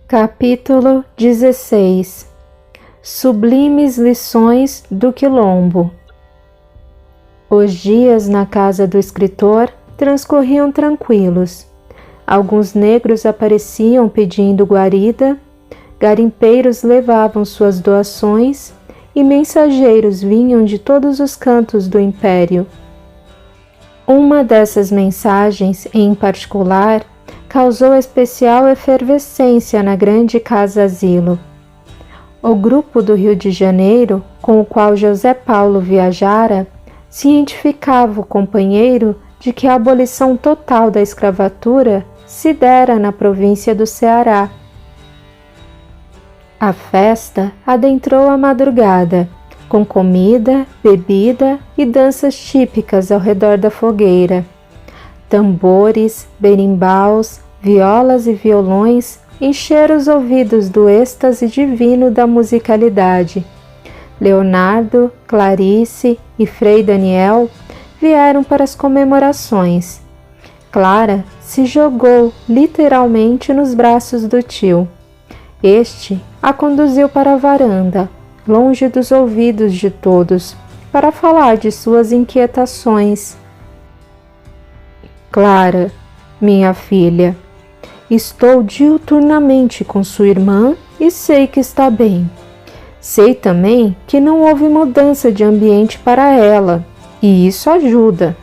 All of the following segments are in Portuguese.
Capítulo 16. Sublimes lições do Quilombo. Os dias na casa do escritor transcorriam tranquilos. Alguns negros apareciam pedindo guarida, garimpeiros levavam suas doações e mensageiros vinham de todos os cantos do império. Uma dessas mensagens, em particular, causou especial efervescência na grande casa-asilo. O grupo do Rio de Janeiro, com o qual José Paulo viajara, cientificava o companheiro de que a abolição total da escravatura se dera na província do Ceará. A festa adentrou a madrugada, com comida, bebida e danças típicas ao redor da fogueira. Tambores, berimbaus, violas e violões encheram os ouvidos do êxtase divino da musicalidade. Leonardo, Clarice e Frei Daniel vieram para as comemorações. Clara se jogou literalmente nos braços do tio. Este a conduziu para a varanda, longe dos ouvidos de todos, para falar de suas inquietações. Clara, minha filha, estou diuturnamente com sua irmã e sei que está bem. Sei também que não houve mudança de ambiente para ela, e isso ajuda.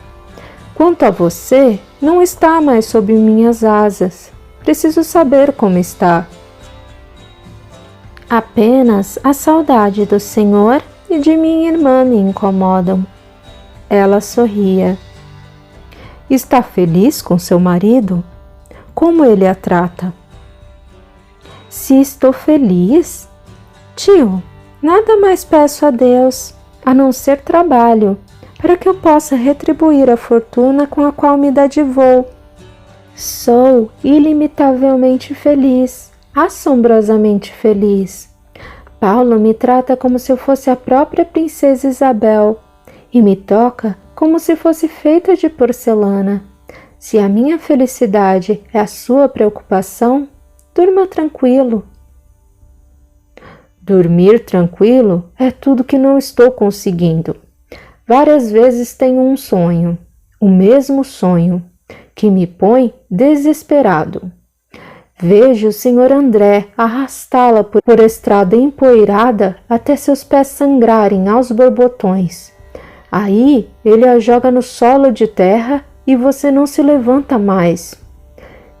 Quanto a você, não está mais sob minhas asas. Preciso saber como está. Apenas a saudade do Senhor e de minha irmã me incomodam. Ela sorria. Está feliz com seu marido? Como ele a trata? Se estou feliz? Tio, nada mais peço a Deus, a não ser trabalho, para que eu possa retribuir a fortuna com a qual me dadivou. Sou ilimitavelmente feliz, assombrosamente feliz. Paulo me trata como se eu fosse a própria princesa Isabel e me toca como se fosse feita de porcelana. Se a minha felicidade é a sua preocupação, durma tranquilo. Dormir tranquilo é tudo que não estou conseguindo. Várias vezes tenho um sonho, o mesmo sonho, que me põe desesperado. Vejo o Sr. André arrastá-la por estrada empoeirada até seus pés sangrarem aos borbotões. Aí ele a joga no solo de terra e você não se levanta mais.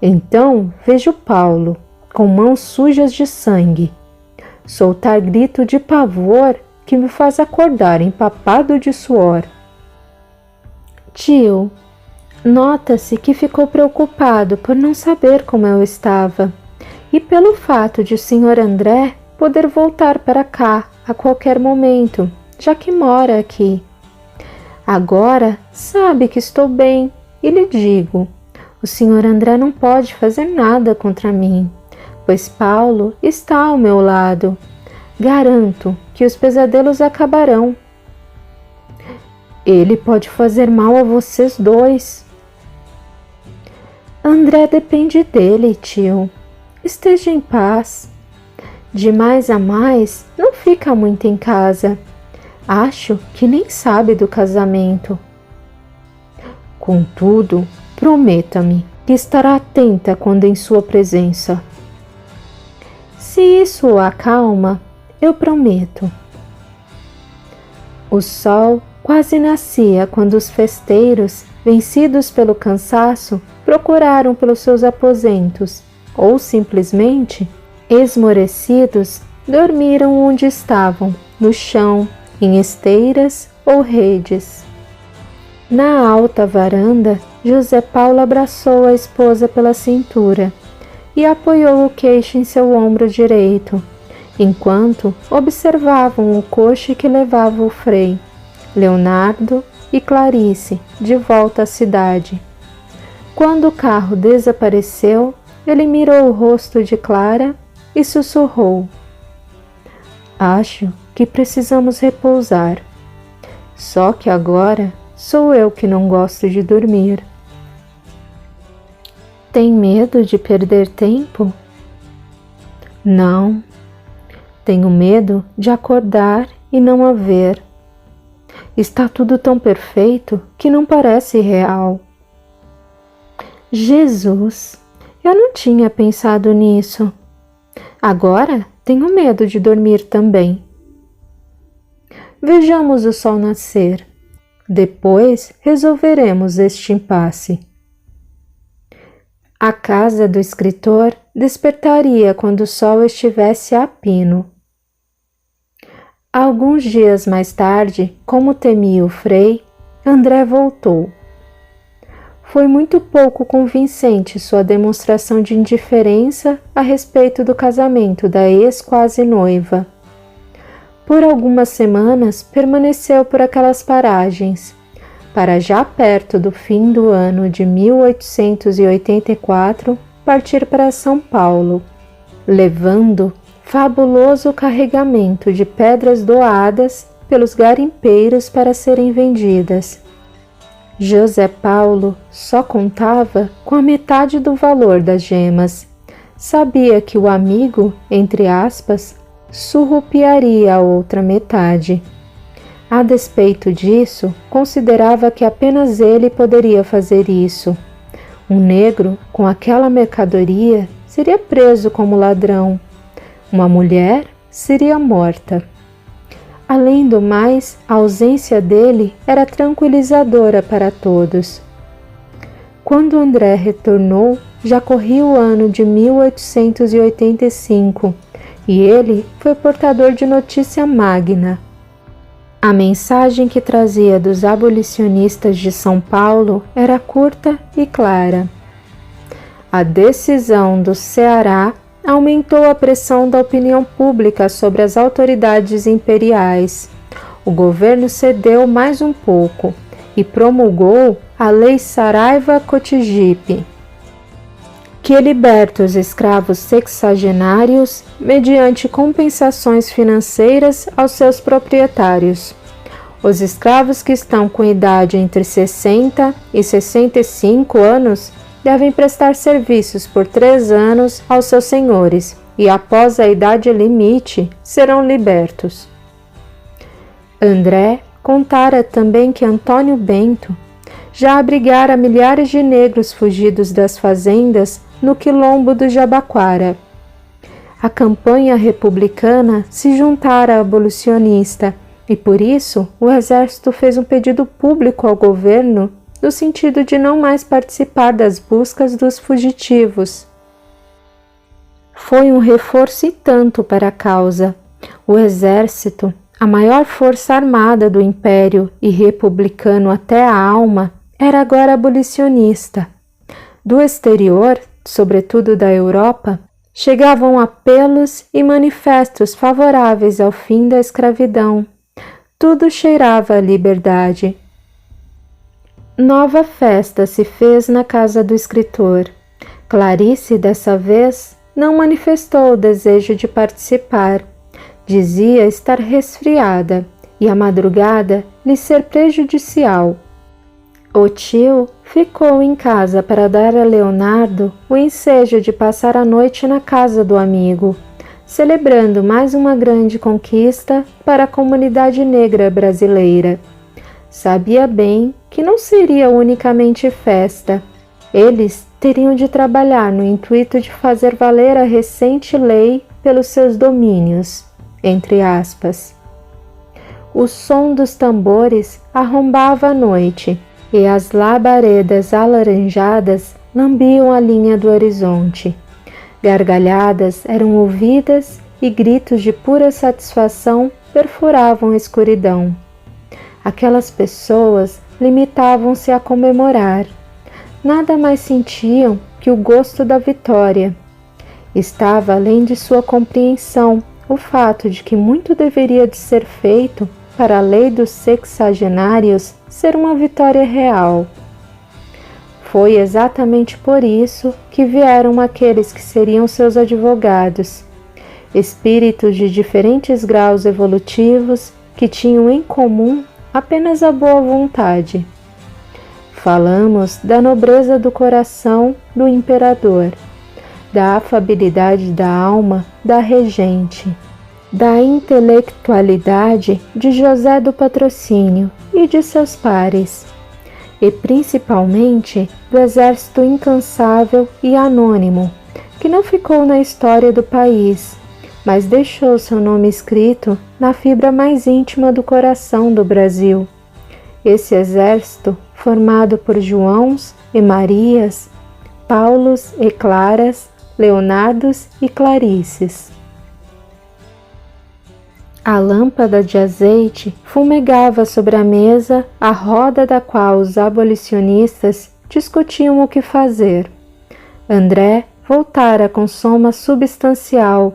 Então vejo Paulo, com mãos sujas de sangue, soltar grito de pavor que me faz acordar empapado de suor. Tio, nota-se que ficou preocupado por não saber como eu estava e pelo fato de o Sr. André poder voltar para cá a qualquer momento, já que mora aqui. Agora sabe que estou bem e lhe digo, o Sr. André não pode fazer nada contra mim, pois Paulo está ao meu lado. Garanto que os pesadelos acabarão. Ele pode fazer mal a vocês dois. André depende dele, tio. Esteja em paz. De mais a mais, não fica muito em casa. Acho que nem sabe do casamento. Contudo, prometa-me que estará atenta quando em sua presença. Se isso o acalma, eu prometo. O sol quase nascia quando os festeiros, vencidos pelo cansaço, procuraram pelos seus aposentos ou simplesmente, esmorecidos, dormiram onde estavam, no chão, em esteiras ou redes. Na alta varanda, José Paulo abraçou a esposa pela cintura e apoiou o queixo em seu ombro direito, enquanto observavam o coche que levava o Frei, Leonardo e Clarice de volta à cidade. Quando o carro desapareceu, ele mirou o rosto de Clara e sussurrou: Acho que precisamos repousar. Só que agora sou eu que não gosto de dormir. Tem medo de perder tempo? Não, tenho medo de acordar e não a ver. Está tudo tão perfeito que não parece real. Jesus, eu não tinha pensado nisso. Agora tenho medo de dormir também. Vejamos o sol nascer. Depois resolveremos este impasse. A casa do escritor despertaria quando o sol estivesse a pino. Alguns dias mais tarde, como temia o Frei, André voltou. Foi muito pouco convincente sua demonstração de indiferença a respeito do casamento da ex-quase noiva. Por algumas semanas permaneceu por aquelas paragens, para já perto do fim do ano de 1884 partir para São Paulo, levando fabuloso carregamento de pedras doadas pelos garimpeiros para serem vendidas. José Paulo só contava com a metade do valor das gemas. Sabia que o amigo, entre aspas, surrupiaria a outra metade. A despeito disso, considerava que apenas ele poderia fazer isso. Um negro, com aquela mercadoria, seria preso como ladrão. Uma mulher seria morta. Além do mais, a ausência dele era tranquilizadora para todos. Quando André retornou, já corria o ano de 1885 e ele foi portador de notícia magna. A mensagem que trazia dos abolicionistas de São Paulo era curta e clara. A decisão do Ceará aumentou a pressão da opinião pública sobre as autoridades imperiais. O governo cedeu mais um pouco e promulgou a Lei Saraiva-Cotigipe, que liberta os escravos sexagenários mediante compensações financeiras aos seus proprietários. Os escravos que estão com idade entre 60 e 65 anos devem prestar serviços por 3 anos aos seus senhores e, após a idade limite, serão libertos. André contara também que Antônio Bento já abrigara milhares de negros fugidos das fazendas no quilombo do Jabaquara. A campanha republicana se juntara à abolicionista e, por isso, o exército fez um pedido público ao governo no sentido de não mais participar das buscas dos fugitivos. Foi um reforço e tanto para a causa. O exército, a maior força armada do Império e republicano até a alma, era agora abolicionista. Do exterior, sobretudo da Europa, chegavam apelos e manifestos favoráveis ao fim da escravidão. Tudo cheirava a liberdade. Nova festa se fez na casa do escritor. Clarice, dessa vez, não manifestou o desejo de participar. Dizia estar resfriada e a madrugada lhe ser prejudicial. O tio ficou em casa para dar a Leonardo o ensejo de passar a noite na casa do amigo, celebrando mais uma grande conquista para a comunidade negra brasileira. Sabia bem que não seria unicamente festa. Eles teriam de trabalhar no intuito de fazer valer a recente lei pelos seus domínios, entre aspas. O som dos tambores arrombava a noite e as labaredas alaranjadas lambiam a linha do horizonte. Gargalhadas eram ouvidas e gritos de pura satisfação perfuravam a escuridão. Aquelas pessoas limitavam-se a comemorar. Nada mais sentiam que o gosto da vitória. Estava além de sua compreensão o fato de que muito deveria de ser feito para a lei dos sexagenários ser uma vitória real. Foi exatamente por isso que vieram aqueles que seriam seus advogados, espíritos de diferentes graus evolutivos que tinham em comum apenas a boa vontade. Falamos da nobreza do coração do imperador. da afabilidade da alma da regente, da intelectualidade de José do Patrocínio e de seus pares, e principalmente do exército incansável e anônimo, que não ficou na história do país, mas deixou seu nome escrito na fibra mais íntima do coração do Brasil. Esse exército, formado por Joãos e Marias, Paulos e Claras, Leonardos e Clarices. A lâmpada de azeite fumegava sobre a mesa, à roda da qual os abolicionistas discutiam o que fazer. André voltara com soma substancial,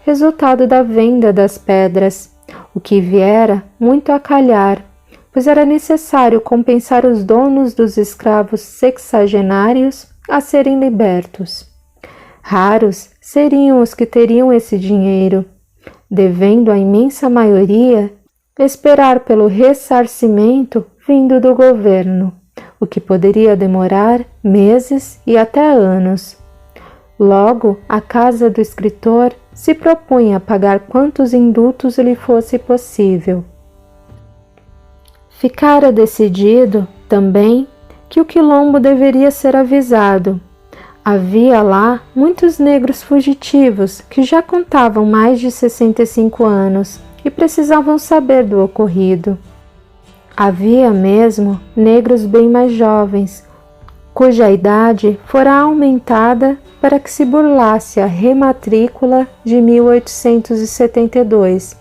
resultado da venda das pedras, o que viera muito a calhar, pois era necessário compensar os donos dos escravos sexagenários a serem libertos. Raros seriam os que teriam esse dinheiro, devendo a imensa maioria esperar pelo ressarcimento vindo do governo, o que poderia demorar meses e até anos. Logo, a casa do escritor se propunha a pagar quantos indutos lhe fosse possível. Ficara decidido, também, que o quilombo deveria ser avisado. Havia lá muitos negros fugitivos que já contavam mais de 65 anos e precisavam saber do ocorrido. Havia mesmo negros bem mais jovens, cuja idade fora aumentada para que se burlasse a rematrícula de 1872,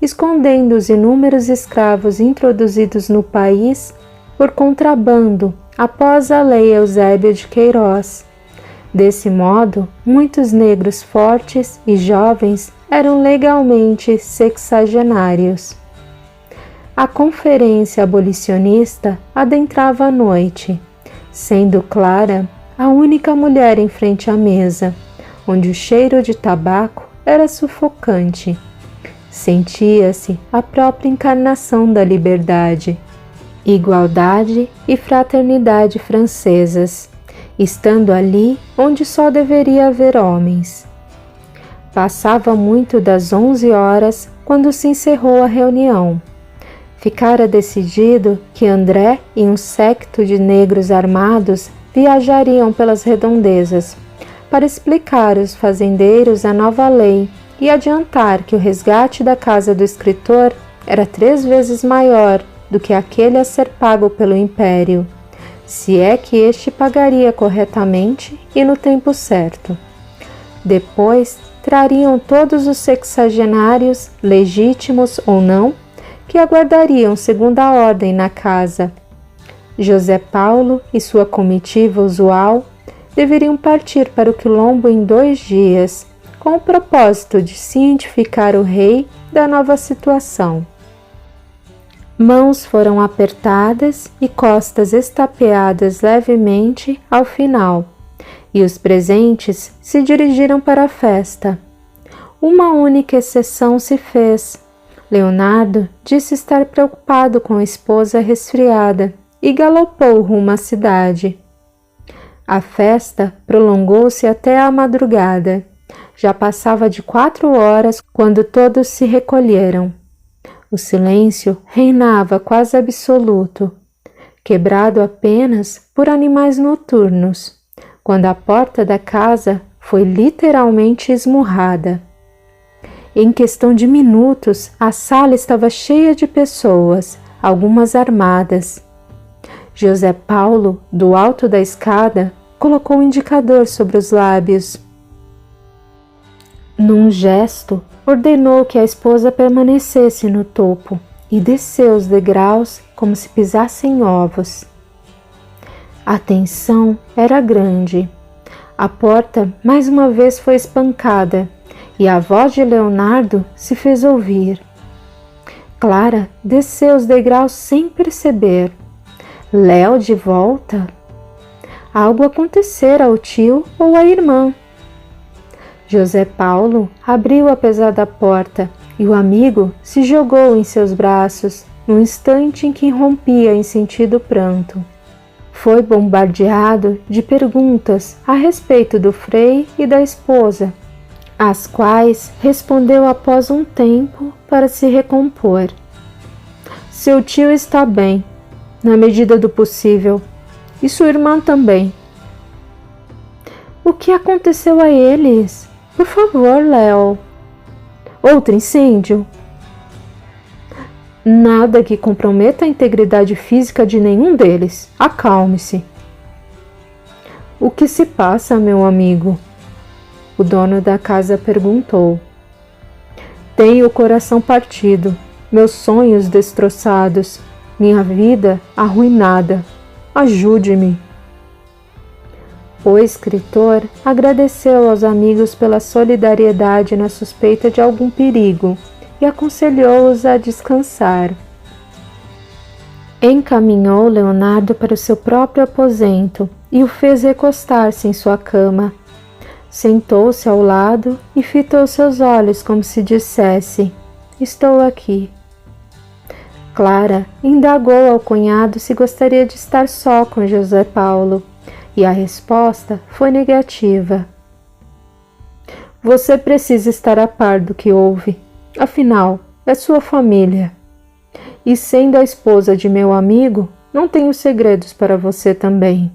escondendo os inúmeros escravos introduzidos no país por contrabando após a Lei Eusébio de Queiroz. Desse modo, muitos negros fortes e jovens eram legalmente sexagenários. A conferência abolicionista adentrava a noite, sendo Clara a única mulher em frente à mesa, onde o cheiro de tabaco era sufocante. Sentia-se a própria encarnação da liberdade, igualdade e fraternidade francesas, estando ali onde só deveria haver homens. Passava muito das 11 horas quando se encerrou a reunião. Ficara decidido que André e um séquito de negros armados viajariam pelas redondezas para explicar aos fazendeiros a nova lei e adiantar que o resgate da casa do escritor era 3 vezes maior do que aquele a ser pago pelo Império, se é que este pagaria corretamente e no tempo certo. Depois, trariam todos os sexagenários, legítimos ou não, que aguardariam segunda ordem na casa. José Paulo e sua comitiva usual deveriam partir para o quilombo em 2 dias, com o propósito de cientificar o rei da nova situação. Mãos foram apertadas e costas estapeadas levemente ao final, e os presentes se dirigiram para a festa. Uma única exceção se fez. Leonardo disse estar preocupado com a esposa resfriada e galopou rumo à cidade. A festa prolongou-se até a madrugada. Já passava de 4 horas quando todos se recolheram. O silêncio reinava quase absoluto, quebrado apenas por animais noturnos, quando a porta da casa foi literalmente esmurrada. Em questão de minutos, a sala estava cheia de pessoas, algumas armadas. José Paulo, do alto da escada, colocou o indicador sobre os lábios. Num gesto, ordenou que a esposa permanecesse no topo e desceu os degraus como se pisassem ovos. A tensão era grande. A porta mais uma vez foi espancada e a voz de Leonardo se fez ouvir. Clara desceu os degraus sem perceber. Léo de volta? Algo acontecera ao tio ou à irmã. José Paulo abriu a pesada porta e o amigo se jogou em seus braços no instante em que rompia em sentido pranto. Foi bombardeado de perguntas a respeito do Frei e da esposa, às quais respondeu após um tempo para se recompor. Seu tio está bem, na medida do possível, e sua irmã também. O que aconteceu a eles? Por favor, Léo. Outro incêndio? Nada que comprometa a integridade física de nenhum deles. Acalme-se. O que se passa, meu amigo? O dono da casa perguntou. Tenho o coração partido, meus sonhos destroçados, minha vida arruinada. Ajude-me. O escritor agradeceu aos amigos pela solidariedade na suspeita de algum perigo e aconselhou-os a descansar. Encaminhou Leonardo para o seu próprio aposento e o fez recostar-se em sua cama. Sentou-se ao lado e fitou seus olhos como se dissesse: estou aqui. Clara indagou ao cunhado se gostaria de estar só com José Paulo, e a resposta foi negativa. Você precisa estar a par do que houve. Afinal, é sua família. E sendo a esposa de meu amigo, não tenho segredos para você também.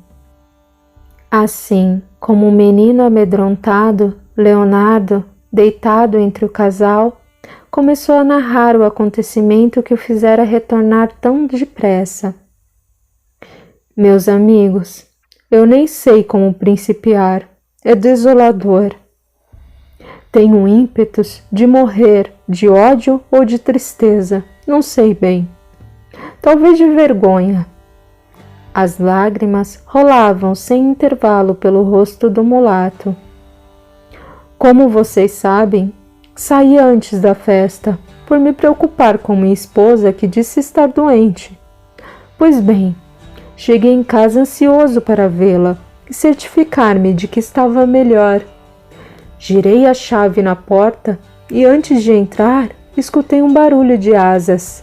Assim, como um menino amedrontado, Leonardo, deitado entre o casal, começou a narrar o acontecimento que o fizera retornar tão depressa. Meus amigos, eu nem sei como principiar. É desolador. Tenho ímpetos de morrer, de ódio ou de tristeza, não sei bem. Talvez de vergonha. As lágrimas rolavam sem intervalo pelo rosto do mulato. Como vocês sabem, saí antes da festa, por me preocupar com minha esposa que disse estar doente. Pois bem, cheguei em casa ansioso para vê-la e certificar-me de que estava melhor. Girei a chave na porta e antes de entrar, escutei um barulho de asas.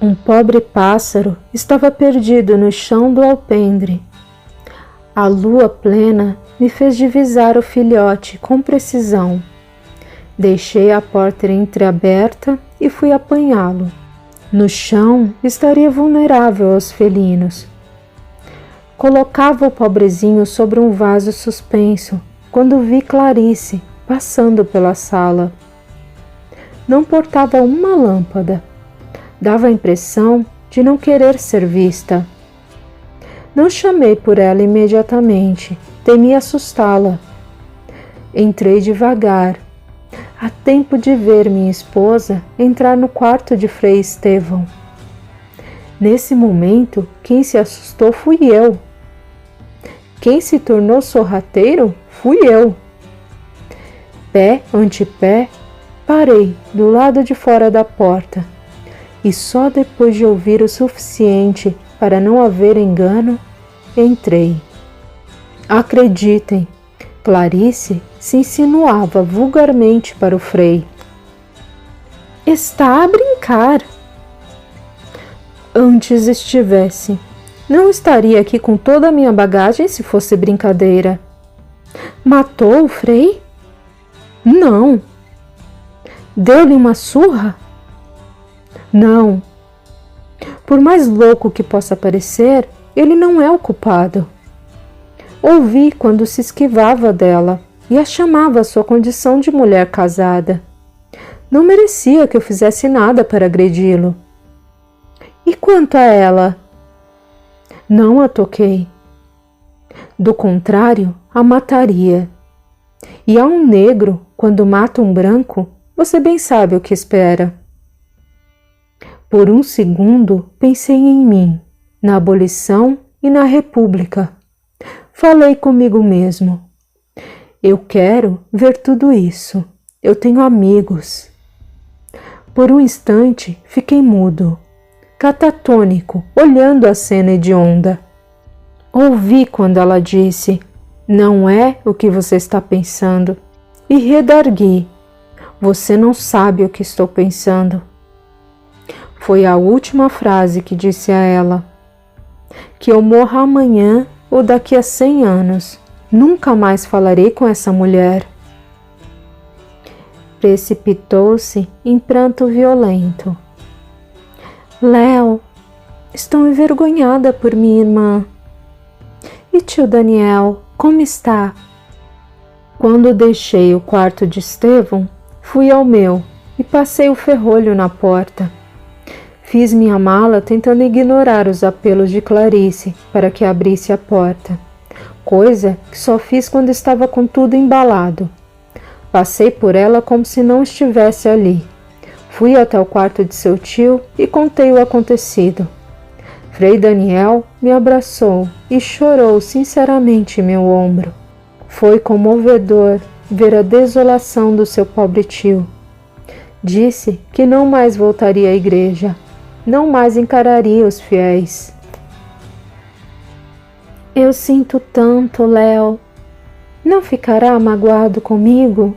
Um pobre pássaro estava perdido no chão do alpendre. A lua plena me fez divisar o filhote com precisão. Deixei a porta entreaberta e fui apanhá-lo. No chão estaria vulnerável aos felinos. Colocava o pobrezinho sobre um vaso suspenso, quando vi Clarice passando pela sala. Não portava uma lâmpada. Dava a impressão de não querer ser vista. Não chamei por ela imediatamente, temi assustá-la. Entrei devagar, a tempo de ver minha esposa entrar no quarto de Frei Estevão. Nesse momento, quem se assustou fui eu. Quem se tornou sorrateiro fui eu. Pé ante pé, parei do lado de fora da porta e só depois de ouvir o suficiente para não haver engano, entrei. Acreditem, Clarice se insinuava vulgarmente para o Frei. Está a brincar. Antes estivesse. Não estaria aqui com toda a minha bagagem se fosse brincadeira. Matou o Frei? Não. Deu-lhe uma surra? Não. Por mais louco que possa parecer, ele não é o culpado. Ouvi quando se esquivava dela e a chamava à sua condição de mulher casada. Não merecia que eu fizesse nada para agredi-lo. E quanto a ela? Não a toquei. Do contrário, a mataria. E a um negro, quando mata um branco, você bem sabe o que espera. Por um segundo, pensei em mim, na abolição e na república. Falei comigo mesmo. Eu quero ver tudo isso. Eu tenho amigos. Por um instante, fiquei mudo, catatônico, olhando a cena hedionda. Ouvi quando ela disse: não é o que você está pensando. E redargui: você não sabe o que estou pensando. Foi a última frase que disse a ela. Que eu morra amanhã ou daqui a 100 anos, nunca mais falarei com essa mulher. Precipitou-se em pranto violento. Léo, estou envergonhada por minha irmã. E tio Daniel, como está? Quando deixei o quarto de Estevão, fui ao meu e passei o ferrolho na porta. Fiz minha mala tentando ignorar os apelos de Clarice para que abrisse a porta, coisa que só fiz quando estava com tudo embalado. Passei por ela como se não estivesse ali. Fui até o quarto de seu tio e contei o acontecido. Frei Daniel me abraçou e chorou sinceramente em meu ombro. Foi comovedor ver a desolação do seu pobre tio. Disse que não mais voltaria à igreja, não mais encararia os fiéis. Eu sinto tanto, Léo. Não ficará magoado comigo?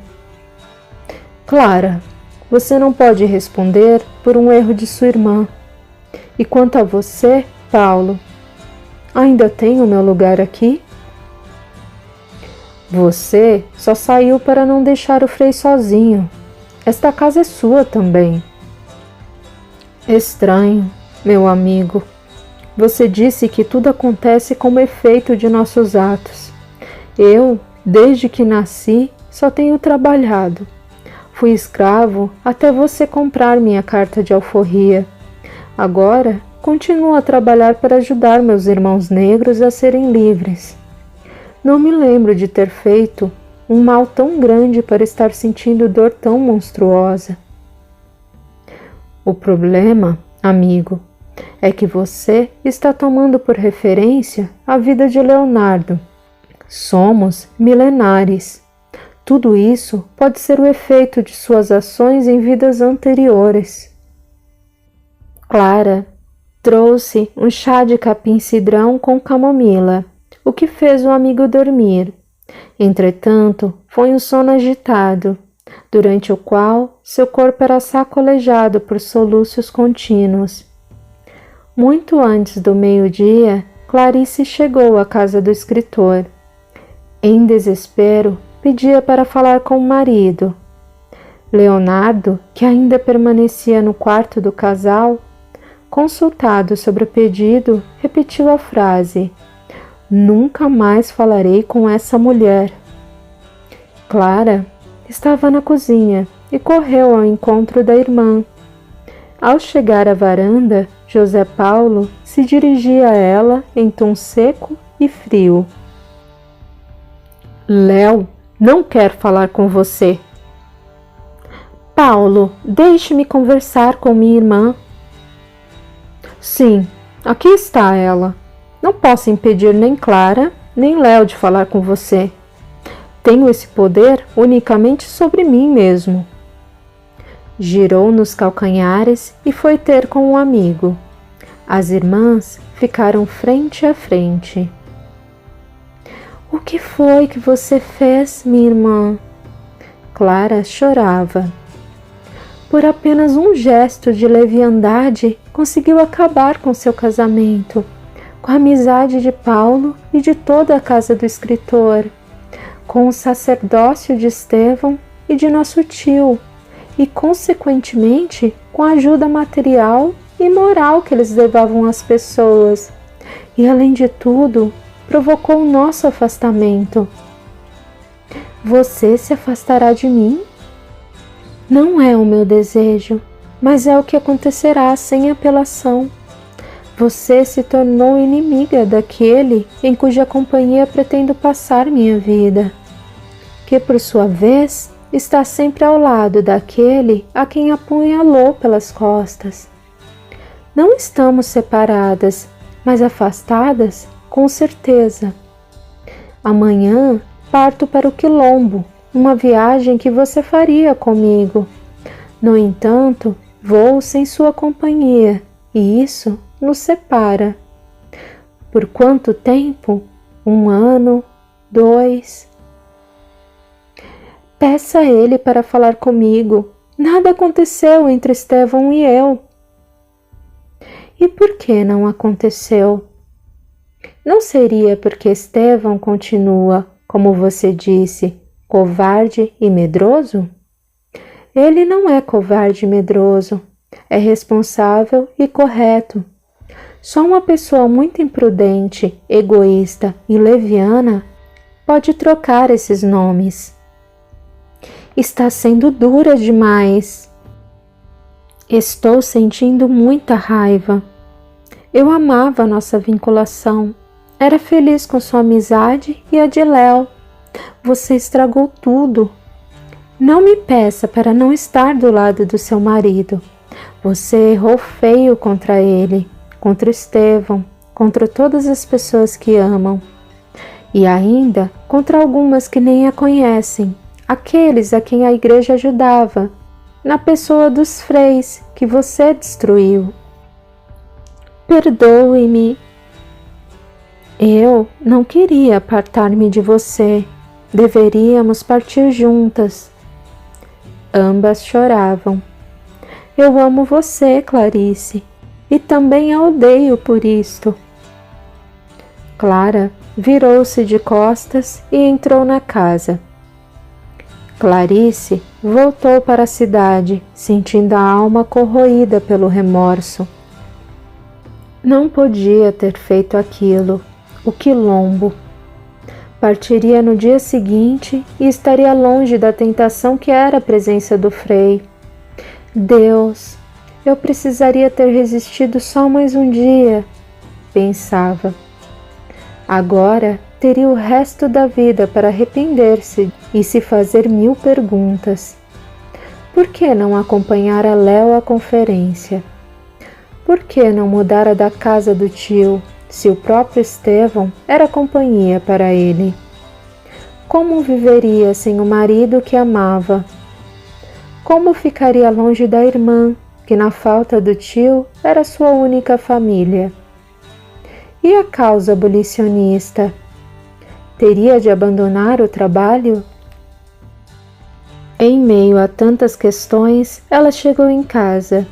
Clara, você não pode responder por um erro de sua irmã. E quanto a você, Paulo, ainda tem o meu lugar aqui? Você só saiu para não deixar o Frei sozinho. Esta casa é sua também. Estranho, meu amigo. Você disse que tudo acontece como efeito de nossos atos. Eu, desde que nasci, só tenho trabalhado. Fui escravo até você comprar minha carta de alforria. Agora, continuo a trabalhar para ajudar meus irmãos negros a serem livres. Não me lembro de ter feito um mal tão grande para estar sentindo dor tão monstruosa. O problema, amigo, é que você está tomando por referência a vida de Leonardo. Somos milenares. Tudo isso pode ser o efeito de suas ações em vidas anteriores. Clara trouxe um chá de capim-cidrão com camomila, o que fez o amigo dormir. Entretanto, foi um sono agitado, durante o qual seu corpo era sacolejado por soluços contínuos. Muito antes do meio-dia, Clarice chegou à casa do escritor. Em desespero, pedia para falar com o marido. Leonardo, que ainda permanecia no quarto do casal, consultado sobre o pedido, repetiu a frase: "Nunca mais falarei com essa mulher." Clara estava na cozinha e correu ao encontro da irmã. Ao chegar à varanda, José Paulo se dirigia a ela em tom seco e frio. "Léo não quer falar com você." "Paulo, deixe-me conversar com minha irmã." "Sim, aqui está ela. Não posso impedir nem Clara, nem Léo de falar com você. Tenho esse poder unicamente sobre mim mesmo." Girou nos calcanhares e foi ter com um amigo. As irmãs ficaram frente a frente. "O que foi que você fez, minha irmã?" Clara chorava. Por apenas um gesto de leviandade, conseguiu acabar com seu casamento, com a amizade de Paulo e de toda a casa do escritor, com o sacerdócio de Estevão e de nosso tio, e, consequentemente, com a ajuda material e moral que eles levavam às pessoas. E, além de tudo, provocou o nosso afastamento. Você se afastará de mim? Não é o meu desejo, mas é o que acontecerá sem apelação. Você se tornou inimiga daquele em cuja companhia pretendo passar minha vida, que, por sua vez, está sempre ao lado daquele a quem apunhalou pelas costas. Não estamos separadas, mas afastadas, com certeza. Amanhã parto para o Quilombo, uma viagem que você faria comigo. No entanto, vou sem sua companhia, e isso nos separa. Por quanto tempo? 1 ano, 2... Peça a ele para falar comigo. Nada aconteceu entre Estevão e eu. E por que não aconteceu? Não seria porque Estevão continua, como você disse, covarde e medroso? Ele não é covarde e medroso, é responsável e correto. Só uma pessoa muito imprudente, egoísta e leviana pode trocar esses nomes. Está sendo dura demais. Estou sentindo muita raiva. Eu amava nossa vinculação. Era feliz com sua amizade e a de Léo. Você estragou tudo. Não me peça para não estar do lado do seu marido. Você errou feio contra ele, contra Estevão, contra todas as pessoas que amam. E ainda contra algumas que nem a conhecem, aqueles a quem a igreja ajudava, na pessoa dos freis que você destruiu. Perdoe-me. Eu não queria apartar-me de você. Deveríamos partir juntas. Ambas choravam. Eu amo você, Clarice, e também a odeio por isto. Clara virou-se de costas e entrou na casa. Clarice voltou para a cidade, sentindo a alma corroída pelo remorso. Não podia ter feito aquilo, o quilombo. Partiria no dia seguinte e estaria longe da tentação que era a presença do Frei. Deus, eu precisaria ter resistido só mais um dia, pensava. Agora teria o resto da vida para arrepender-se e se fazer 1000 perguntas. Por que não acompanhar a Léo à conferência? Por que não mudara da casa do tio, se o próprio Estevão era companhia para ele? Como viveria sem o marido que amava? Como ficaria longe da irmã, que na falta do tio era sua única família? E a causa abolicionista? Teria de abandonar o trabalho? Em meio a tantas questões, ela chegou em casa.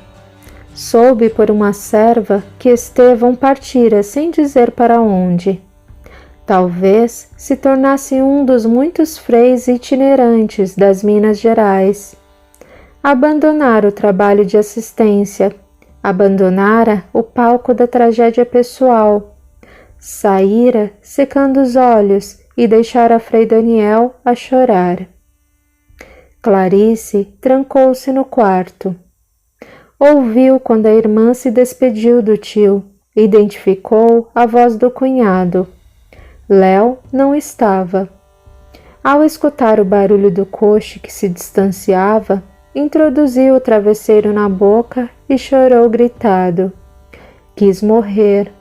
Soube por uma serva que Estevão partira sem dizer para onde. Talvez se tornasse um dos muitos freis itinerantes das Minas Gerais. Abandonara o trabalho de assistência, abandonara o palco da tragédia pessoal, saíra secando os olhos e deixara Frei Daniel a chorar. Clarice trancou-se no quarto. Ouviu quando a irmã se despediu do tio, identificou a voz do cunhado. Léo não estava. Ao escutar o barulho do coche que se distanciava, introduziu o travesseiro na boca e chorou gritado. Quis morrer,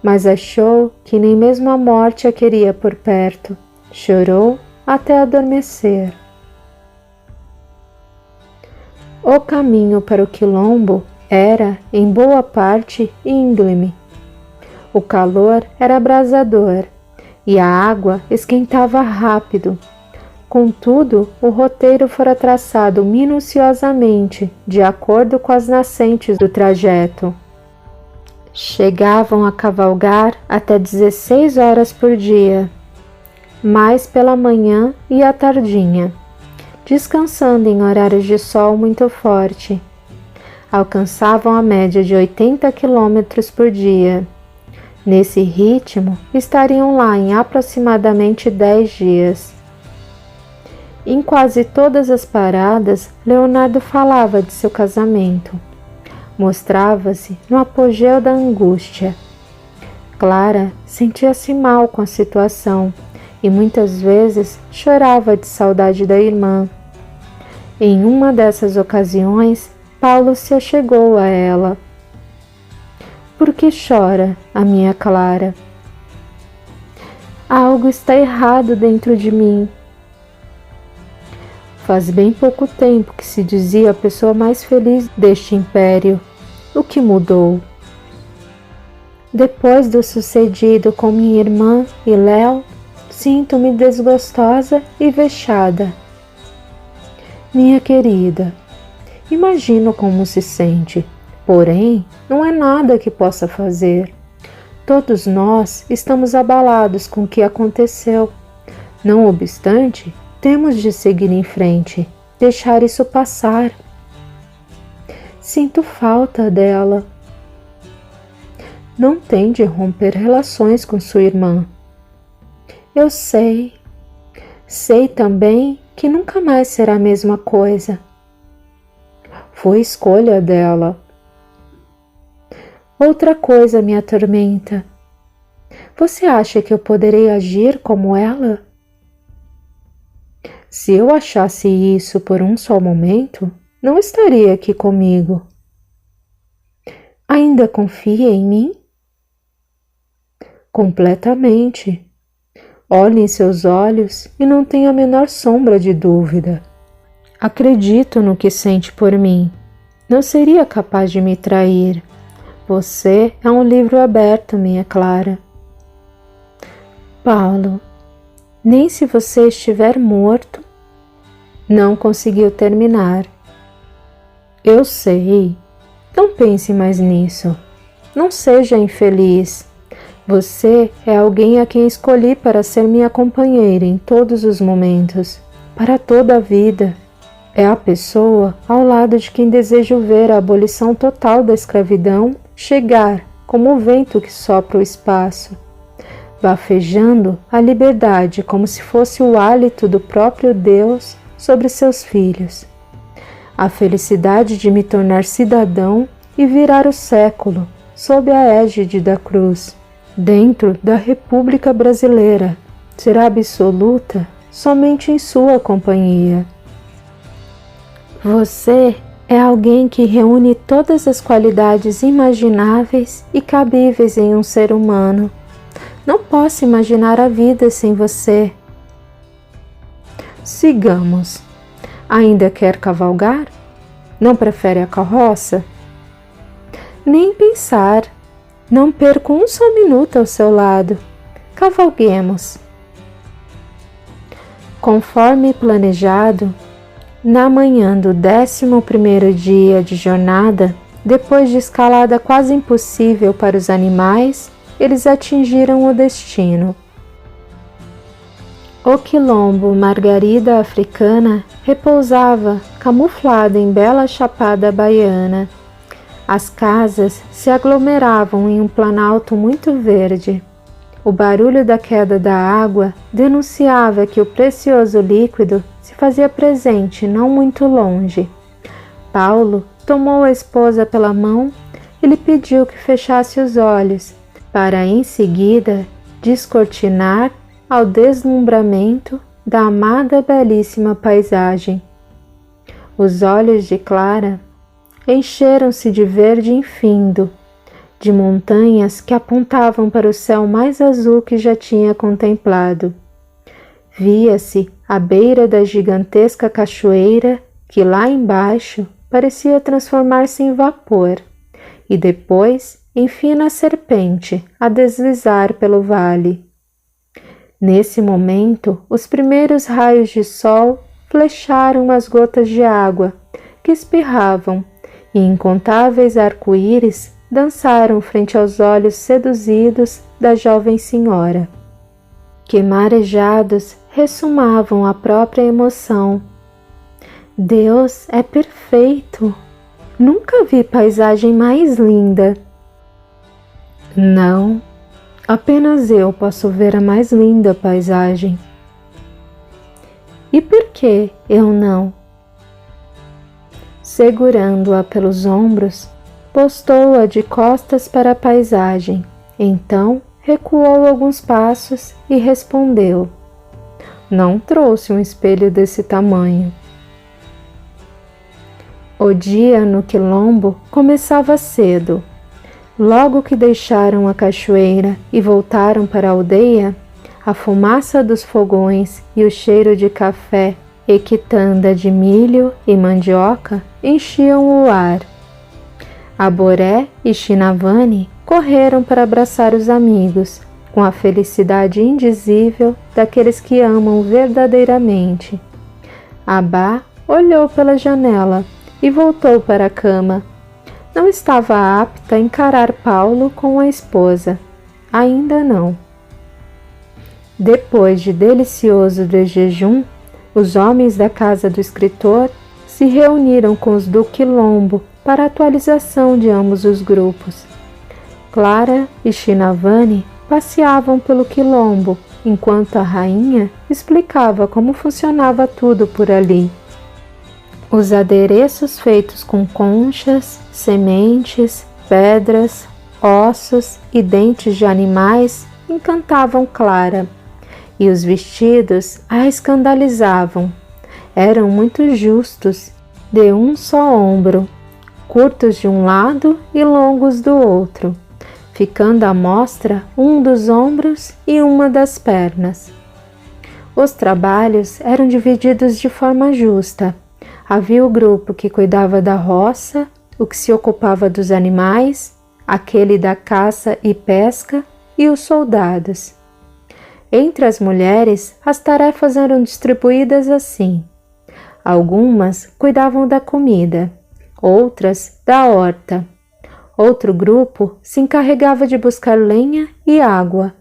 mas achou que nem mesmo a morte a queria por perto. Chorou até adormecer. O caminho para o quilombo era, em boa parte, íngreme. O calor era abrasador e a água esquentava rápido. Contudo, o roteiro fora traçado minuciosamente, de acordo com as nascentes do trajeto. Chegavam a cavalgar até 16 horas por dia, mais pela manhã e à tardinha, descansando em horários de sol muito forte. Alcançavam a média de 80 km por dia. Nesse ritmo, estariam lá em aproximadamente 10 dias. Em quase todas as paradas, Leonardo falava de seu casamento. Mostrava-se no apogeu da angústia. Clara sentia-se mal com a situação e muitas vezes chorava de saudade da irmã. Em uma dessas ocasiões, Paulo se achegou a ela. Por que chora, a minha Clara? Algo está errado dentro de mim. Faz bem pouco tempo que se dizia a pessoa mais feliz deste império. O que mudou? Depois do sucedido com minha irmã e Léo, sinto-me desgostosa e vexada. Minha querida, imagino como se sente, porém, não é nada que possa fazer. Todos nós estamos abalados com o que aconteceu. Não obstante, temos de seguir em frente, deixar isso passar. Sinto falta dela. Não tem de romper relações com sua irmã. Eu sei. Sei também que nunca mais será a mesma coisa. Foi escolha dela. Outra coisa me atormenta. Você acha que eu poderei agir como ela? Se eu achasse isso por um só momento, não estaria aqui comigo. Ainda confia em mim? Completamente. Olhe em seus olhos e não tenho a menor sombra de dúvida. Acredito no que sente por mim. Não seria capaz de me trair. Você é um livro aberto, minha Clara. Paulo, nem se você estiver morto. Não conseguiu terminar. Eu sei. Não pense mais nisso. Não seja infeliz. Você é alguém a quem escolhi para ser minha companheira em todos os momentos, para toda a vida. É a pessoa ao lado de quem desejo ver a abolição total da escravidão chegar como o vento que sopra o espaço, bafejando a liberdade como se fosse o hálito do próprio Deus sobre seus filhos. A felicidade de me tornar cidadão e virar o século sob a égide da cruz, dentro da República Brasileira, será absoluta somente em sua companhia. Você é alguém que reúne todas as qualidades imagináveis e cabíveis em um ser humano. Não posso imaginar a vida sem você. Sigamos. Ainda quer cavalgar? Não prefere a carroça? Nem pensar. Não perco um só minuto ao seu lado. Cavalguemos. Conforme planejado, na manhã do 11º dia de jornada, depois de escalada quase impossível para os animais, eles atingiram o destino. O quilombo Margarida Africana repousava camuflada em bela chapada baiana. As casas se aglomeravam em um planalto muito verde. O barulho da queda da água denunciava que o precioso líquido se fazia presente não muito longe. Paulo tomou a esposa pela mão e lhe pediu que fechasse os olhos, para em seguida descortinar ao deslumbramento da amada belíssima paisagem. Os olhos de Clara encheram-se de verde infindo, de montanhas que apontavam para o céu mais azul que já tinha contemplado. Via-se à beira da gigantesca cachoeira que lá embaixo parecia transformar-se em vapor e depois em fina serpente a deslizar pelo vale. Nesse momento, os primeiros raios de sol flecharam as gotas de água que espirravam e incontáveis arco-íris dançaram frente aos olhos seduzidos da jovem senhora, que marejados ressumavam a própria emoção. Deus é perfeito! Nunca vi paisagem mais linda. Não, apenas eu posso ver a mais linda paisagem. E por que eu não? Segurando-a pelos ombros, postou-a de costas para a paisagem. Então recuou alguns passos e respondeu: Não trouxe um espelho desse tamanho. O dia no quilombo começava cedo. Logo que deixaram a cachoeira e voltaram para a aldeia, a fumaça dos fogões e o cheiro de café e quitanda de milho e mandioca enchiam o ar. Aboré e Chinavani correram para abraçar os amigos, com a felicidade indizível daqueles que amam verdadeiramente. Abá olhou pela janela e voltou para a cama. Não estava apta a encarar Paulo com a esposa. ainda não. Depois de delicioso de jejum, os homens da casa do escritor se reuniram com os do quilombo para a atualização de ambos os grupos. Clara e Shinavani passeavam pelo quilombo, enquanto a rainha explicava como funcionava tudo por ali. Os adereços feitos com conchas, sementes, pedras, ossos e dentes de animais encantavam Clara, e os vestidos a escandalizavam. Eram muito justos, de um só ombro, curtos de um lado e longos do outro, ficando à mostra um dos ombros e uma das pernas. Os trabalhos eram divididos de forma justa. Havia o grupo que cuidava da roça, o que se ocupava dos animais, aquele da caça e pesca e os soldados. Entre as mulheres, as tarefas eram distribuídas assim. Algumas cuidavam da comida, outras da horta. Outro grupo se encarregava de buscar lenha e água.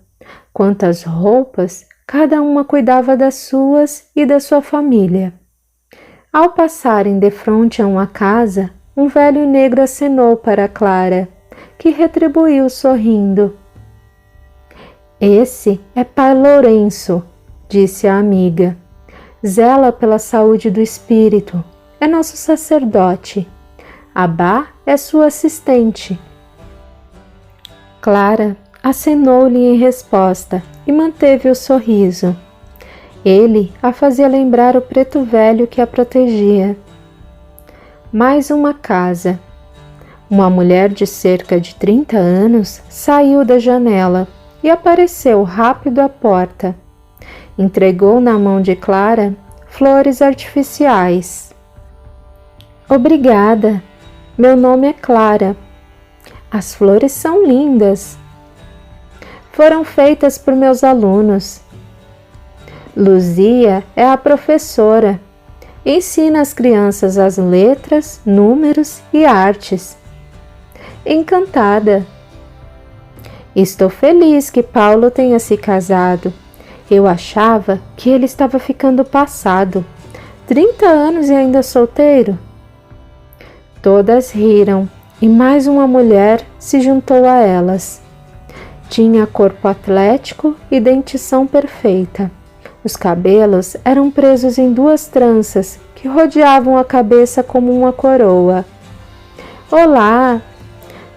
Quanto às roupas, cada uma cuidava das suas e da sua família. Ao passarem defronte a uma casa, um velho negro acenou para Clara, que retribuiu sorrindo. Esse é Pai Lourenço, disse a amiga. Zela pela saúde do espírito, é nosso sacerdote. Abá é sua assistente. Clara acenou-lhe em resposta e manteve o sorriso. Ele a fazia lembrar o preto velho que a protegia. Mais uma casa. Uma mulher de cerca de 30 anos saiu da janela e apareceu rápido à porta. Entregou na mão de Clara flores artificiais. Obrigada, meu nome é Clara. As flores são lindas. Foram feitas por meus alunos. Luzia é a professora. Ensina as crianças as letras, números e artes. Encantada. Estou feliz que Paulo tenha se casado. Eu achava que ele estava ficando passado. 30 anos e ainda solteiro. Todas riram e mais uma mulher se juntou a elas. Tinha corpo atlético e dentição perfeita. Os cabelos eram presos em 2 tranças que rodeavam a cabeça como uma coroa. Olá!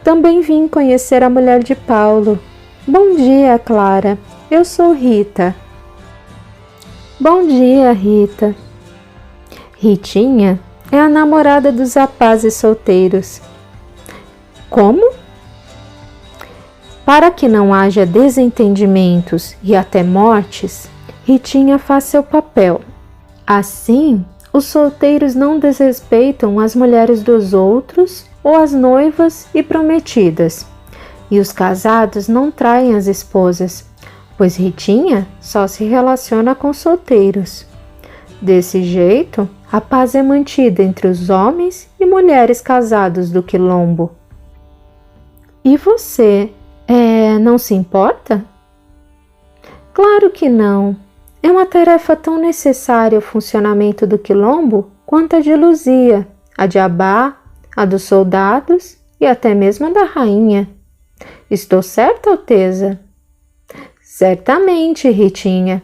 Também vim conhecer a mulher de Paulo. Bom dia, Clara. Eu sou Rita. Bom dia, Rita. Ritinha é a namorada dos rapazes solteiros. Como? Para que não haja desentendimentos e até mortes, Ritinha faz seu papel. Assim, os solteiros não desrespeitam as mulheres dos outros ou as noivas e prometidas, e os casados não traem as esposas, pois Ritinha só se relaciona com solteiros. Desse jeito, a paz é mantida entre os homens e mulheres casados do quilombo. E você, não se importa? Claro que não. É uma tarefa tão necessária ao funcionamento do quilombo quanto a de Luzia, a de Abá, a dos soldados e até mesmo a da rainha. Estou certa, Alteza? Certamente, Ritinha.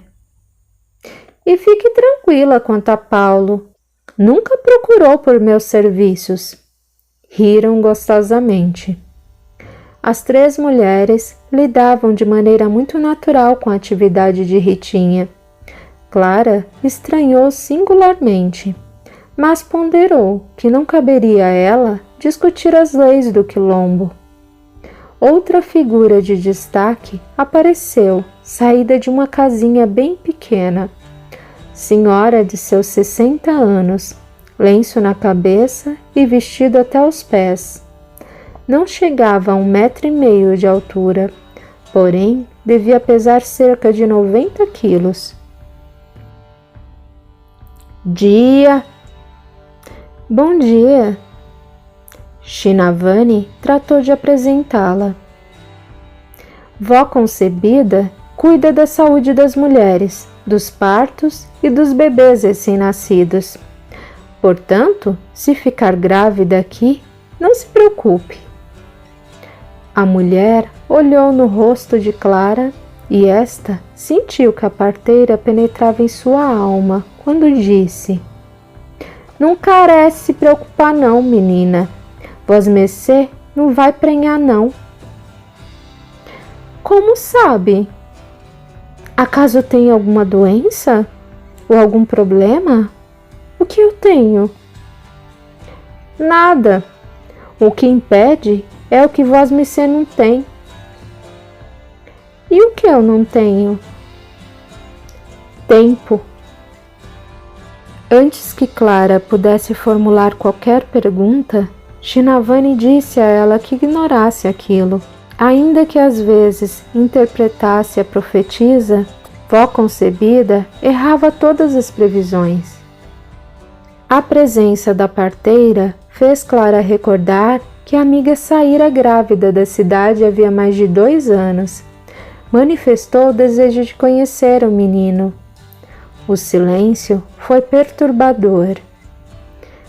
E fique tranquila quanto a Paulo. Nunca procurou por meus serviços. Riram gostosamente. As 3 mulheres lidavam de maneira muito natural com a atividade de Ritinha. Clara estranhou singularmente, mas ponderou que não caberia a ela discutir as leis do quilombo. Outra figura de destaque apareceu, saída de uma casinha bem pequena. Senhora de seus 60 anos, lenço na cabeça e vestido até os pés. Não chegava a 1,5 metros de altura, porém devia pesar cerca de 90 quilos. Dia! Bom dia! Shinavani tratou de apresentá-la. Vó concebida cuida da saúde das mulheres, dos partos e dos bebês recém-nascidos. Portanto, se ficar grávida aqui, não se preocupe. A mulher olhou no rosto de Clara e esta sentiu que a parteira penetrava em sua alma quando disse: Não carece se preocupar não, menina. Vosmecê não vai prenhar não. Como sabe? Acaso tem alguma doença? Ou algum problema? O que eu tenho? Nada. O que impede é o que vosmecê não tem. E o que eu não tenho? Tempo. Antes que Clara pudesse formular qualquer pergunta, Shinavani disse a ela que ignorasse aquilo. Ainda que às vezes interpretasse a profetisa, vó concebida errava todas as previsões. A presença da parteira fez Clara recordar que a amiga saíra grávida da cidade havia mais de 2 anos. Manifestou o desejo de conhecer o menino. O silêncio foi perturbador.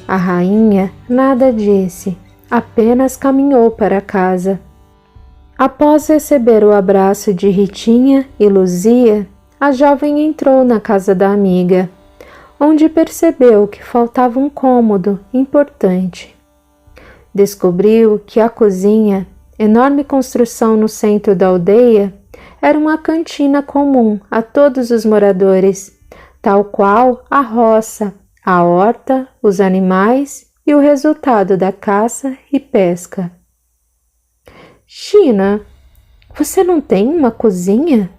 A rainha nada disse, apenas caminhou para casa. Após receber o abraço de Ritinha e Luzia, a jovem entrou na casa da amiga, onde percebeu que faltava um cômodo importante. Descobriu que a cozinha, enorme construção no centro da aldeia, era uma cantina comum a todos os moradores, tal qual a roça, a horta, os animais e o resultado da caça e pesca. China, você não tem uma cozinha?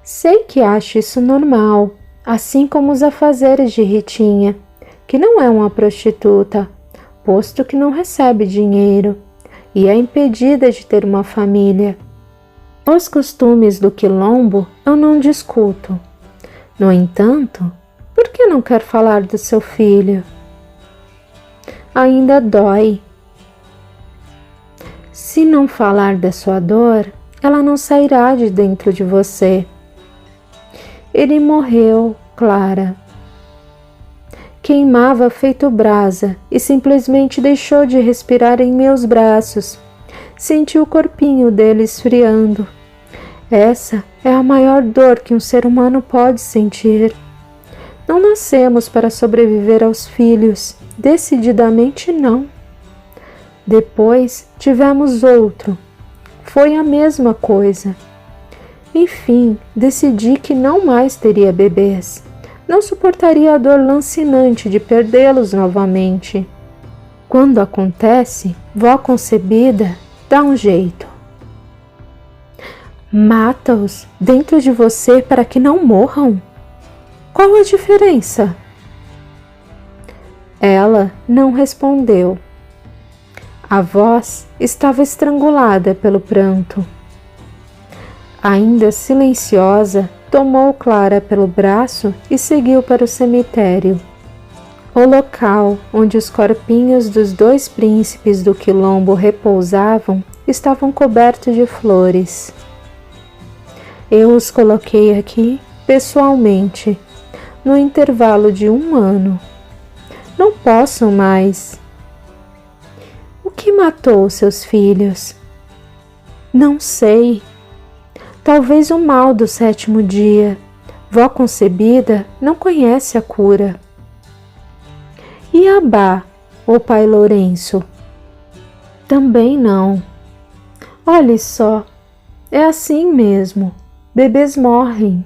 Sei que acho isso normal, assim como os afazeres de Ritinha, que não é uma prostituta, posto que não recebe dinheiro e é impedida de ter uma família. Os costumes do quilombo eu não discuto. No entanto, por que não quer falar do seu filho? Ainda dói. Se não falar da sua dor, ela não sairá de dentro de você. Ele morreu, Clara. Queimava feito brasa e simplesmente deixou de respirar em meus braços. Senti o corpinho dele esfriando. Essa é a maior dor que um ser humano pode sentir. Não nascemos para sobreviver aos filhos, decididamente não. Depois tivemos outro. Foi a mesma coisa. Enfim, decidi que não mais teria bebês. Não suportaria a dor lancinante de perdê-los novamente. Quando acontece, vó concebida dá um jeito. Mata-os dentro de você para que não morram? Qual a diferença? Ela não respondeu. A voz estava estrangulada pelo pranto. Ainda silenciosa, tomou Clara pelo braço e seguiu para o cemitério. O local onde os corpinhos dos 2 príncipes do quilombo repousavam estavam cobertos de flores. Eu os coloquei aqui pessoalmente, no intervalo de 1 ano. Não posso mais. O que matou seus filhos? Não sei. Talvez o mal do 7º dia. Vó concebida não conhece a cura. E Abá, o pai Lourenço? Também não. Olhe só, é assim mesmo. Bebês morrem.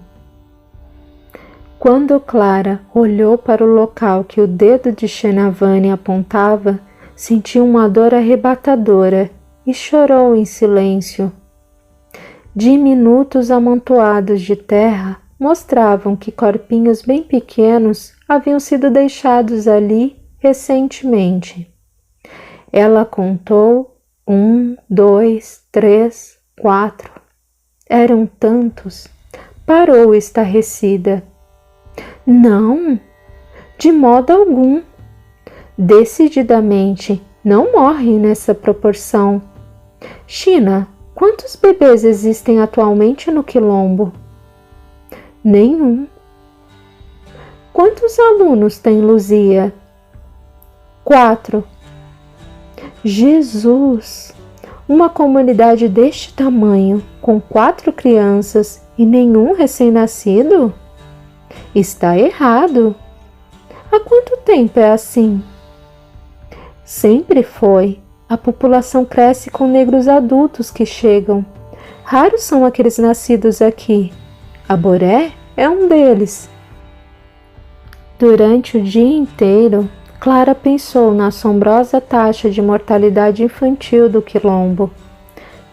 Quando Clara olhou para o local que o dedo de Shinavani apontava, sentiu uma dor arrebatadora e chorou em silêncio. Diminutos amontoados de terra mostravam que corpinhos bem pequenos haviam sido deixados ali recentemente. Ela contou 1, 2, 3, 4. Eram tantos. Parou estarrecida. Não, de modo algum. Decididamente não morre nessa proporção. China, Quantos bebês existem atualmente no Quilombo? Nenhum. Quantos alunos tem Luzia? 4. Jesus! Uma comunidade deste tamanho, com 4 crianças e nenhum recém-nascido? Está errado. Há quanto tempo é assim? Sempre foi. A população cresce com negros adultos que chegam. Raros são aqueles nascidos aqui. A Boré é um deles. Durante o dia inteiro, Clara pensou na assombrosa taxa de mortalidade infantil do Quilombo.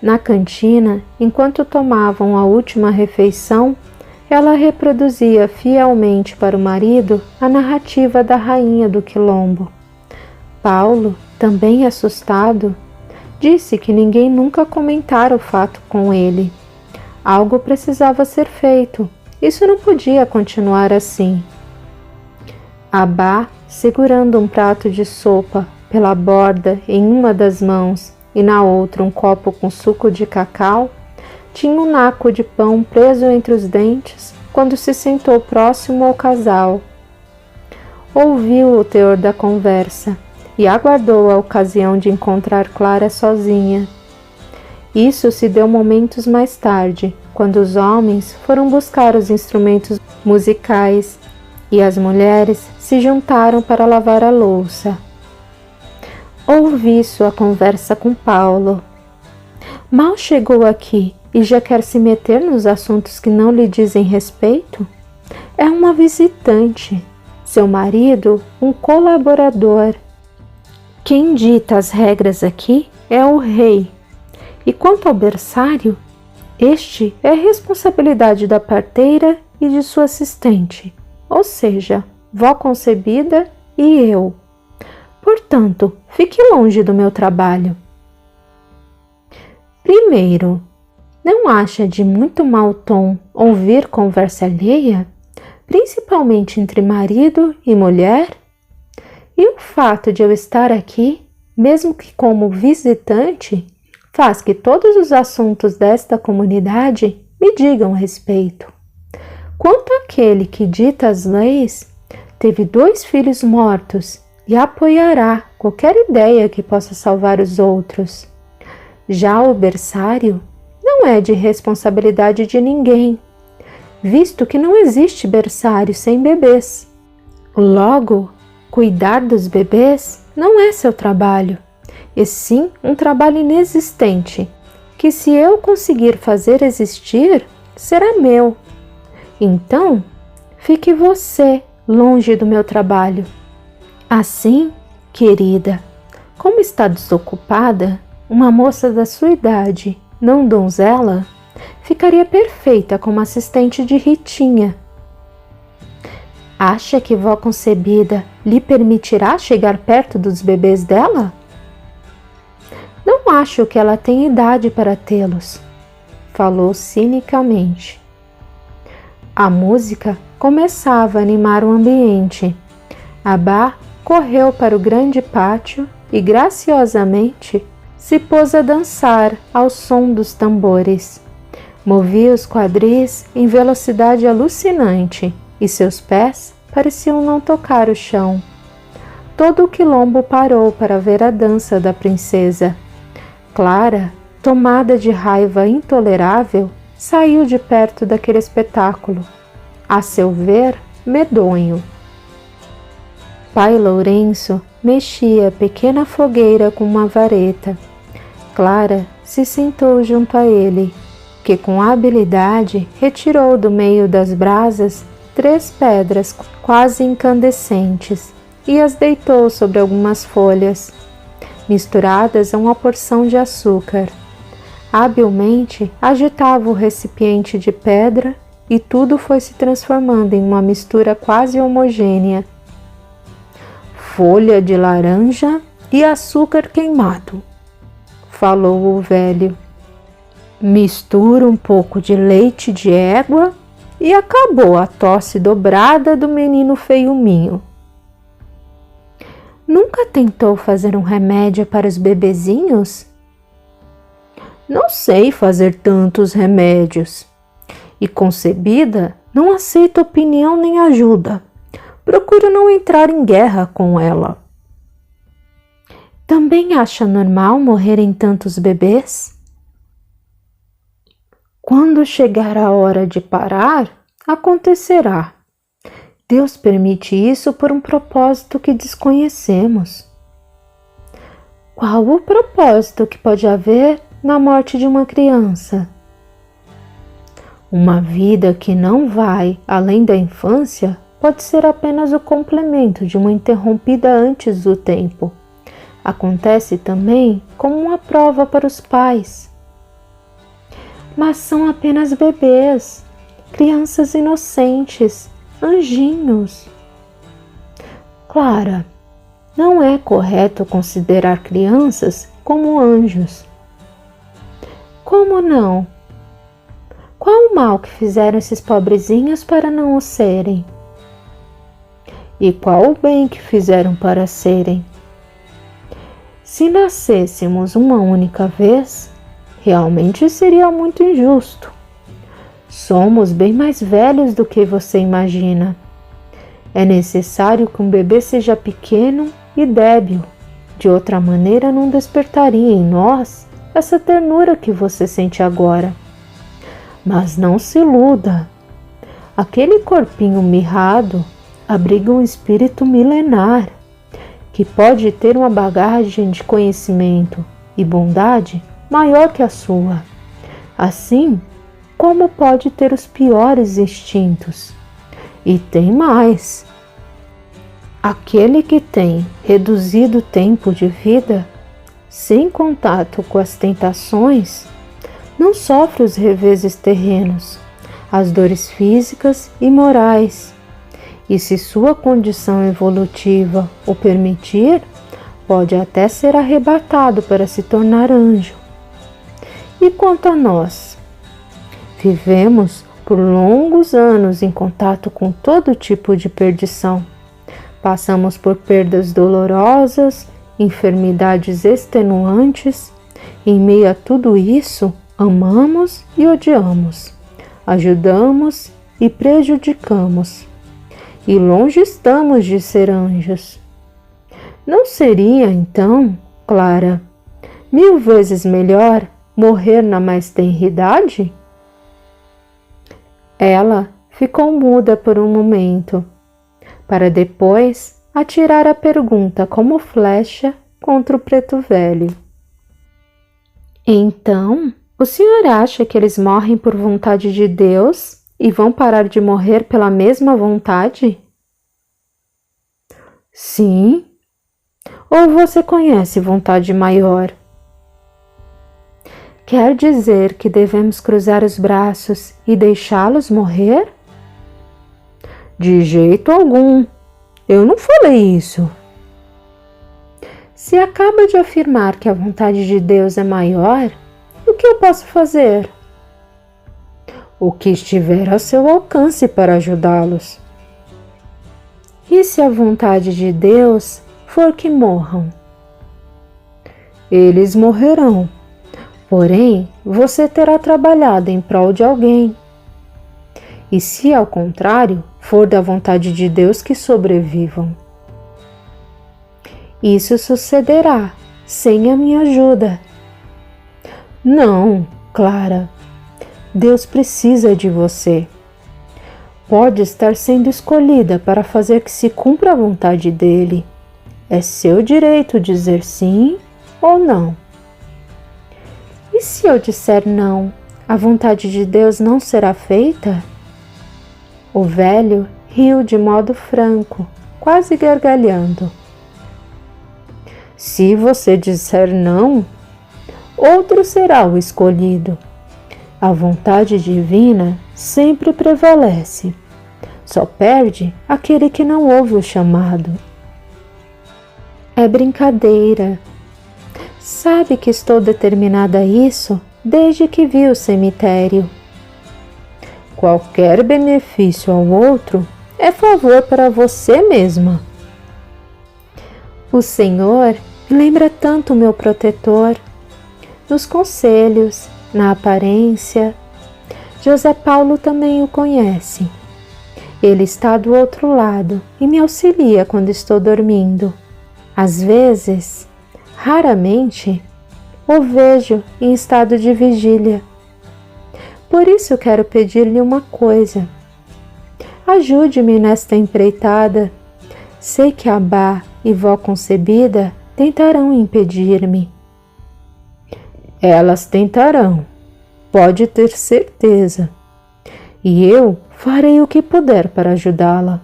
Na cantina, enquanto tomavam a última refeição, ela reproduzia fielmente para o marido a narrativa da rainha do Quilombo. Paulo, também assustado, disse que ninguém nunca comentara o fato com ele. Algo precisava ser feito. Isso não podia continuar assim. Abá, segurando um prato de sopa pela borda em uma das mãos e na outra um copo com suco de cacau, tinha um naco de pão preso entre os dentes quando se sentou próximo ao casal. Ouviu o teor da conversa e aguardou a ocasião de encontrar Clara sozinha. Isso se deu momentos mais tarde, quando os homens foram buscar os instrumentos musicais e as mulheres se juntaram para lavar a louça. Ouvi sua conversa com Paulo. Mal chegou aqui e já quer se meter nos assuntos que não lhe dizem respeito? É uma visitante. Seu marido, um colaborador. Quem dita as regras aqui é o rei. E quanto ao berçário, este é responsabilidade da parteira e de sua assistente, ou seja, vó concebida e eu. Portanto, fique longe do meu trabalho. Primeiro, não acha de muito mau tom ouvir conversa alheia, principalmente entre marido e mulher? E o fato de eu estar aqui, mesmo que como visitante, faz que todos os assuntos desta comunidade me digam respeito. Quanto àquele que dita as leis, teve 2 filhos mortos e apoiará qualquer ideia que possa salvar os outros. Já o berçário não é de responsabilidade de ninguém, visto que não existe berçário sem bebês. Logo, cuidar dos bebês não é seu trabalho, e sim um trabalho inexistente, que se eu conseguir fazer existir, será meu. Então, fique você longe do meu trabalho. Assim, querida, como está desocupada, uma moça da sua idade, não donzela, ficaria perfeita como assistente de Ritinha. Acha que vó concebida lhe permitirá chegar perto dos bebês dela? Não acho que ela tenha idade para tê-los, falou cinicamente. A música começava a animar o ambiente. Abá correu para o grande pátio e graciosamente se pôs a dançar ao som dos tambores. Movia os quadris em velocidade alucinante e seus pés pareciam não tocar o chão. Todo o quilombo parou para ver a dança da princesa. Clara, tomada de raiva intolerável, saiu de perto daquele espetáculo, a seu ver, medonho. Pai Lourenço mexia a pequena fogueira com uma vareta. Clara se sentou junto a ele, que com habilidade retirou do meio das brasas 3 pedras quase incandescentes e as deitou sobre algumas folhas, misturadas a uma porção de açúcar. Habilmente agitava o recipiente de pedra e tudo foi se transformando em uma mistura quase homogênea. Folha de laranja e açúcar queimado, falou o velho. Mistura um pouco de leite de égua e acabou a tosse dobrada do menino feiuminho. Nunca tentou fazer um remédio para os bebezinhos? Não sei fazer tantos remédios. E concebida, não aceito opinião nem ajuda. Procuro não entrar em guerra com ela. Também acha normal morrerem tantos bebês? Quando chegar a hora de parar, acontecerá. Deus permite isso por um propósito que desconhecemos. Qual o propósito que pode haver na morte de uma criança? Uma vida que não vai além da infância pode ser apenas o complemento de uma interrompida antes do tempo. Acontece também como uma prova para os pais. Mas são apenas bebês, crianças inocentes, anjinhos. Clara, não é correto considerar crianças como anjos. Como não? Qual o mal que fizeram esses pobrezinhos para não o serem? E qual o bem que fizeram para serem? Se nascêssemos uma única vez, realmente seria muito injusto. Somos bem mais velhos do que você imagina. É necessário que um bebê seja pequeno e débil. De outra maneira, não despertaria em nós essa ternura que você sente agora. Mas não se iluda. Aquele corpinho mirrado abriga um espírito milenar, que pode ter uma bagagem de conhecimento e bondade maior que a sua. Assim, como pode ter os piores instintos? E tem mais. Aquele que tem reduzido o tempo de vida, sem contato com as tentações, não sofre os reveses terrenos, as dores físicas e morais. E se sua condição evolutiva o permitir, pode até ser arrebatado para se tornar anjo. E quanto a nós? Vivemos por longos anos em contato com todo tipo de perdição. Passamos por perdas dolorosas, enfermidades extenuantes. Em meio a tudo isso, amamos e odiamos, ajudamos e prejudicamos. E longe estamos de ser anjos. Não seria, então, Clara, 1000 vezes melhor morrer na mais tenra idade? Ela ficou muda por um momento, para depois atirar a pergunta como flecha contra o preto velho. Então, o senhor acha que eles morrem por vontade de Deus e vão parar de morrer pela mesma vontade? Sim. Ou você conhece vontade maior? Quer dizer que devemos cruzar os braços e deixá-los morrer? De jeito algum. Eu não falei isso. Se acaba de afirmar que a vontade de Deus é maior, o que eu posso fazer? O que estiver ao seu alcance para ajudá-los. E se a vontade de Deus for que morram? Eles morrerão, porém você terá trabalhado em prol de alguém. E se ao contrário for da vontade de Deus que sobrevivam? Isso sucederá sem a minha ajuda. Não, Clara. Deus precisa de você. Pode estar sendo escolhida para fazer que se cumpra a vontade dele. É seu direito dizer sim ou não. E se eu disser não, a vontade de Deus não será feita? O velho riu de modo franco, quase gargalhando. Se você disser não, outro será o escolhido. A vontade divina sempre prevalece. Só perde aquele que não ouve o chamado. É brincadeira. Sabe que estou determinada a isso desde que vi o cemitério. Qualquer benefício ao outro é favor para você mesma. O Senhor lembra tanto meu protetor. nos conselhos, na aparência. José Paulo também o conhece. Ele está do outro lado e me auxilia quando estou dormindo. Às vezes, raramente, o vejo em estado de vigília. Por isso quero pedir-lhe uma coisa. Ajude-me nesta empreitada. Sei que Abá e vó concebida tentarão impedir-me. Elas tentarão, pode ter certeza. E eu farei o que puder para ajudá-la.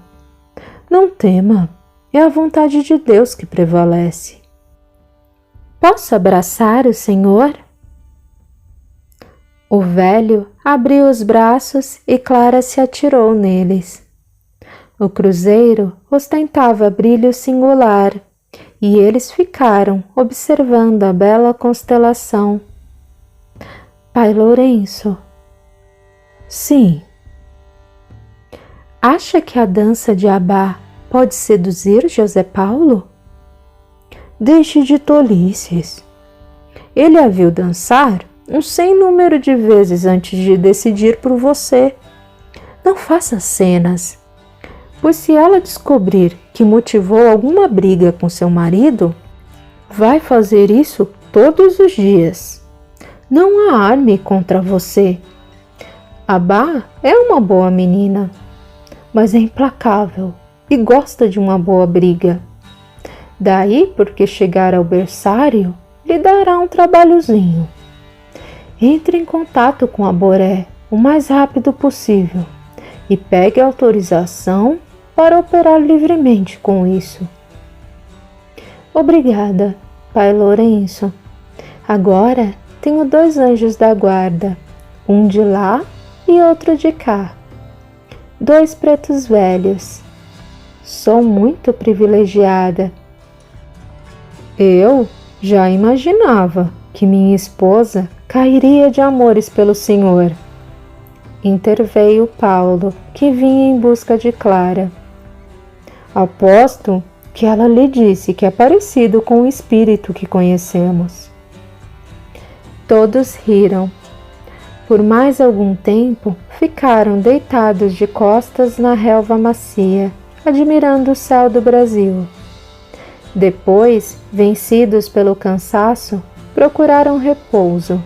Não tema, é a vontade de Deus que prevalece. Posso abraçar o Senhor? O velho abriu os braços e Clara se atirou neles. O cruzeiro ostentava brilho singular e eles ficaram observando a bela constelação. Pai Lourenço. Sim. Acha que a dança de Abá pode seduzir José Paulo? Deixe de tolices. Ele a viu dançar um sem número de vezes antes de decidir por você. Não faça cenas, pois se ela descobrir que motivou alguma briga com seu marido, vai fazer isso todos os dias. Não a arme contra você. Abá é uma boa menina, mas é implacável e gosta de uma boa briga. Daí, porque chegar ao berçário, lhe dará um trabalhozinho. Entre em contato com a Boré o mais rápido possível e pegue autorização para operar livremente com isso. Obrigada, Pai Lourenço. Agora tenho 2 anjos da guarda, um de lá e outro de cá. 2 pretos velhos. Sou muito privilegiada. Eu já imaginava que minha esposa cairia de amores pelo senhor. Interveio Paulo, que vinha em busca de Clara. Aposto que ela lhe disse que é parecido com o espírito que conhecemos. Todos riram. Por mais algum tempo, ficaram deitados de costas na relva macia, admirando o céu do Brasil. Depois, vencidos pelo cansaço, procuraram repouso.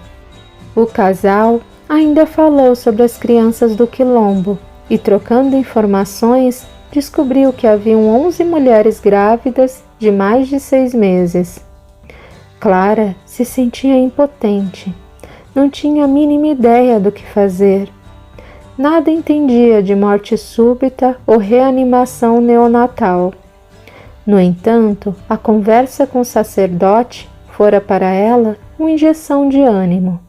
O casal ainda falou sobre as crianças do quilombo e, trocando informações, descobriu que haviam 11 mulheres grávidas de mais de 6 meses. Clara se sentia impotente. Não tinha a mínima ideia do que fazer. Nada entendia de morte súbita ou reanimação neonatal. No entanto, a conversa com o sacerdote fora para ela uma injeção de ânimo.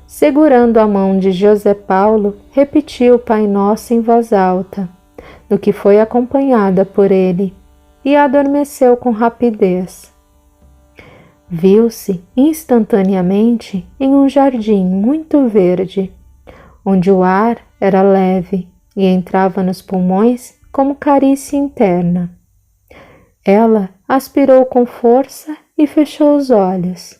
Segurando a mão de José Paulo, repetiu o Pai Nosso em voz alta, no que foi acompanhada por ele, e adormeceu com rapidez. Viu-se instantaneamente em um jardim muito verde, onde o ar era leve e entrava nos pulmões como carícia interna. Ela aspirou com força e fechou os olhos.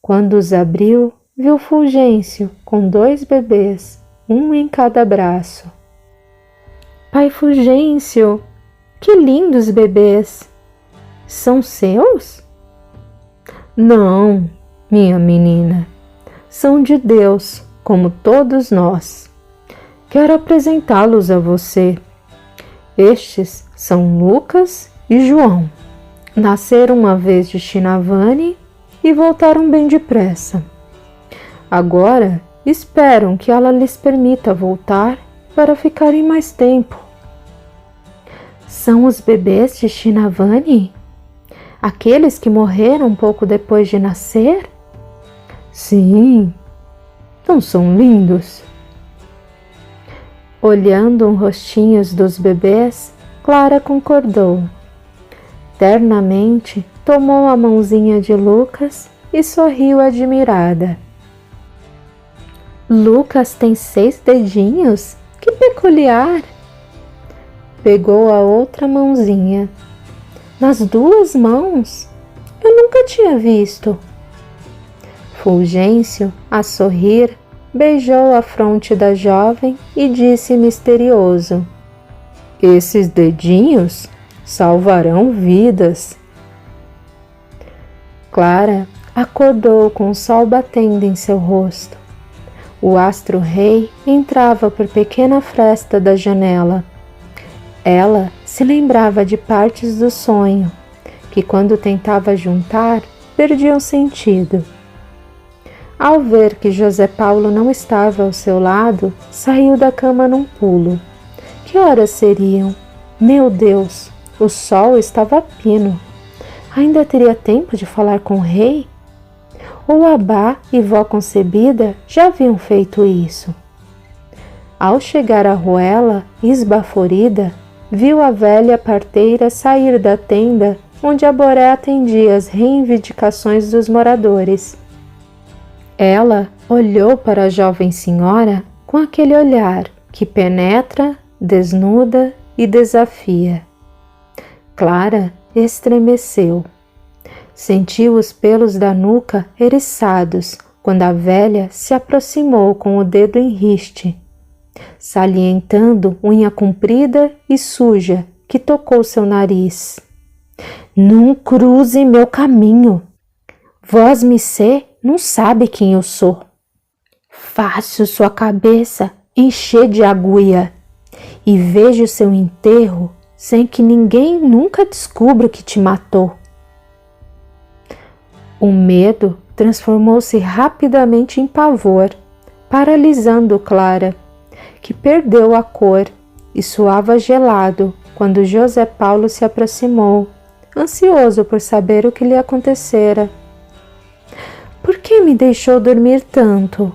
Quando os abriu, viu Fulgêncio com 2 bebês, um em cada braço. Pai Fulgêncio, que lindos bebês! São seus? Não, minha menina, são de Deus, como todos nós. Quero apresentá-los a você. Estes são Lucas e João. Nasceram uma vez de Chinavani e voltaram bem depressa. Agora esperam que ela lhes permita voltar para ficarem mais tempo. São os bebês de Chinavani? Aqueles que morreram pouco depois de nascer? Sim. Não são lindos? Olhando os rostinhos dos bebês, Clara concordou. Ternamente tomou a mãozinha de Lucas e sorriu admirada. Lucas tem 6 dedinhos? Que peculiar! Pegou a outra mãozinha. Nas 2 mãos? Eu nunca tinha visto. Fulgêncio, a sorrir, beijou a fronte da jovem e disse misterioso: "Esses dedinhos salvarão vidas." Clara acordou com o sol batendo em seu rosto. O astro-rei entrava por pequena fresta da janela. Ela se lembrava de partes do sonho, que quando tentava juntar, perdiam sentido. Ao ver que José Paulo não estava ao seu lado, saiu da cama num pulo. Que horas seriam? Meu Deus, o sol estava a pino. Ainda teria tempo de falar com o rei? Ou Abá e vó concebida já haviam feito isso? Ao chegar à ruela, esbaforida, viu a velha parteira sair da tenda onde Aboré atendia as reivindicações dos moradores. Ela olhou para a jovem senhora com aquele olhar que penetra, desnuda e desafia. Clara estremeceu. Sentiu os pelos da nuca eriçados quando a velha se aproximou com o dedo em riste, salientando unha comprida e suja que tocou seu nariz. "Não cruze meu caminho. Vós me sê não sabe quem eu sou. Faço sua cabeça encher de agulha e vejo seu enterro sem que ninguém nunca descubra que te matou." O medo transformou-se rapidamente em pavor, paralisando Clara, que perdeu a cor e suava gelado quando José Paulo se aproximou, ansioso por saber o que lhe acontecera. "Por que me deixou dormir tanto?"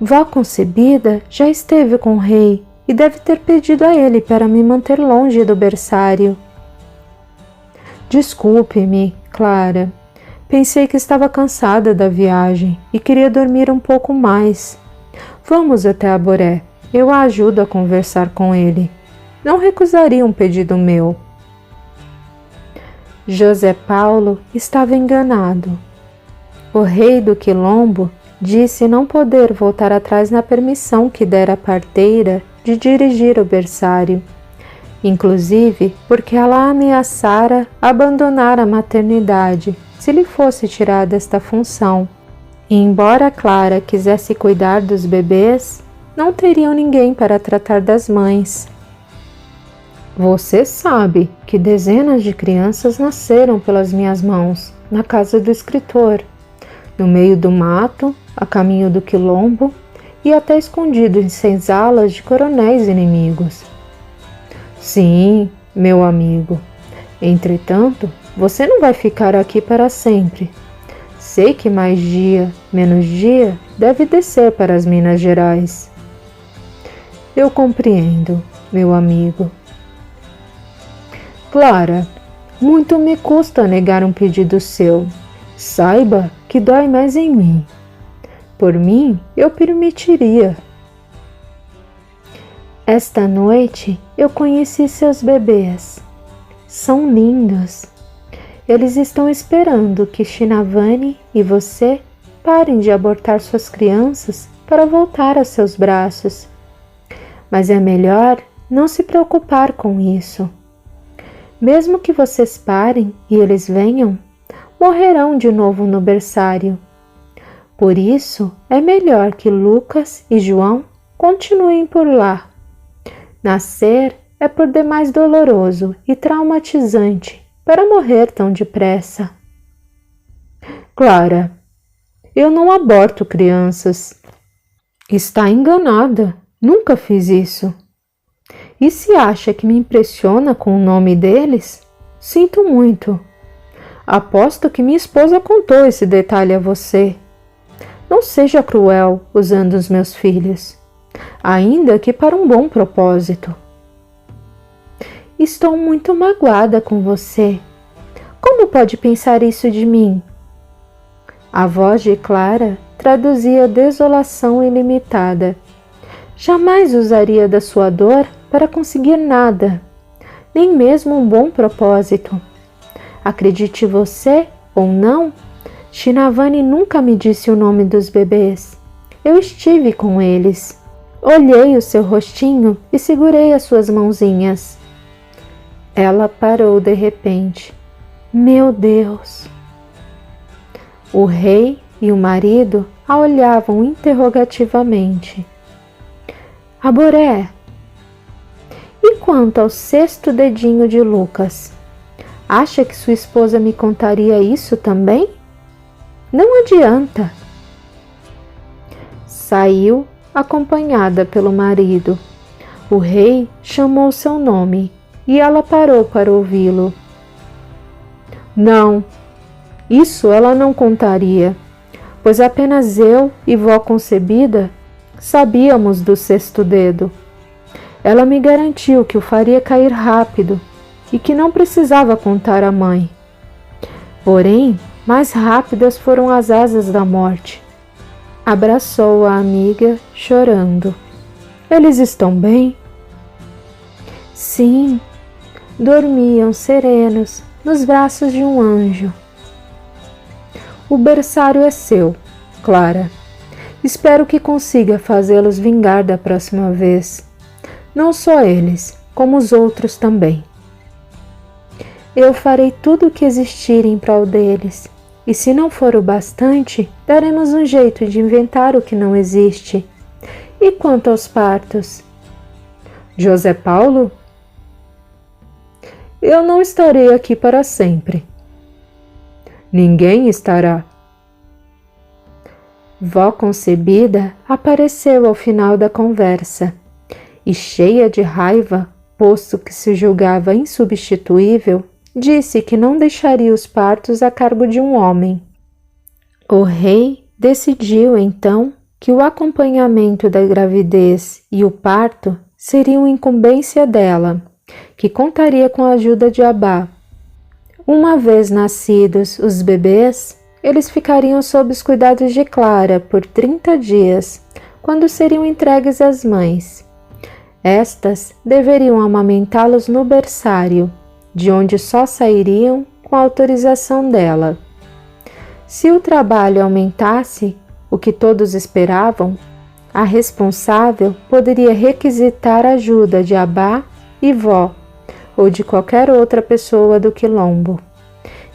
Vó concebida já esteve com o rei e deve ter pedido a ele para me manter longe do berçário. "Desculpe-me, Clara. Pensei que estava cansada da viagem e queria dormir um pouco mais. Vamos até Aboré. Eu a ajudo a conversar com ele. Não recusaria um pedido meu." José Paulo estava enganado. O rei do Quilombo disse não poder voltar atrás na permissão que dera à parteira de dirigir o berçário, inclusive porque ela ameaçara abandonar a maternidade se lhe fosse tirada esta função. E embora Clara quisesse cuidar dos bebês, não teriam ninguém para tratar das mães. "Você sabe que dezenas de crianças nasceram pelas minhas mãos na casa do escritor, no meio do mato, a caminho do Quilombo e até escondido em senzalas de coronéis inimigos." "Sim, meu amigo. Entretanto, você não vai ficar aqui para sempre. Sei que mais dia, menos dia, deve descer para as Minas Gerais." "Eu compreendo, meu amigo." "Clara, muito me custa negar um pedido seu. Saiba que dói mais em mim. Por mim, eu permitiria." "Esta noite eu conheci seus bebês. São lindos. Eles estão esperando que Shinavani e você parem de abortar suas crianças para voltar a seus braços. Mas é melhor não se preocupar com isso. Mesmo que vocês parem e eles venham, morrerão de novo no berçário. Por isso, é melhor que Lucas e João continuem por lá. Nascer é por demais doloroso e traumatizante para morrer tão depressa." "Clara, eu não aborto crianças." "Está enganada. Nunca fiz isso." "E se acha que me impressiona com o nome deles? Sinto muito. Aposto que minha esposa contou esse detalhe a você. Não seja cruel usando os meus filhos, ainda que para um bom propósito." "Estou muito magoada com você. Como pode pensar isso de mim?" A voz de Clara traduzia desolação ilimitada. Jamais usaria da sua dor para conseguir nada, nem mesmo um bom propósito. Acredite você ou não, Shinavani nunca me disse o nome dos bebês. Eu estive com eles. Olhei o seu rostinho e segurei as suas mãozinhas. Ela parou de repente. Meu Deus! O rei e o marido a olhavam interrogativamente. Aboré! E quanto ao sexto dedinho de Lucas? Acha que sua esposa me contaria isso também? Não adianta. Saiu acompanhada pelo marido. O rei chamou seu nome e ela parou para ouvi-lo. Não, isso ela não contaria, pois apenas eu e vó concebida sabíamos do sexto dedo. Ela me garantiu que o faria cair rápido e que não precisava contar à mãe. Porém, mais rápidas foram as asas da morte. Abraçou a amiga, chorando. Eles estão bem? Sim, dormiam serenos nos braços de um anjo. O berçário é seu, Clara. Espero que consiga fazê-los vingar da próxima vez. Não só eles, como os outros também. Eu farei tudo o que existir em prol deles, e se não for o bastante, daremos um jeito de inventar o que não existe. E quanto aos partos? José Paulo? Eu não estarei aqui para sempre. Ninguém estará. Vó concebida apareceu ao final da conversa e, cheia de raiva, posto que se julgava insubstituível, disse que não deixaria os partos a cargo de um homem. O rei decidiu, então, que o acompanhamento da gravidez e o parto seriam incumbência dela, que contaria com a ajuda de Abá. Uma vez nascidos os bebês, eles ficariam sob os cuidados de Clara por 30 dias, quando seriam entregues às mães. Estas deveriam amamentá-los no berçário, de onde só sairiam com a autorização dela. Se o trabalho aumentasse, o que todos esperavam, a responsável poderia requisitar ajuda de Abá e vó, ou de qualquer outra pessoa do quilombo.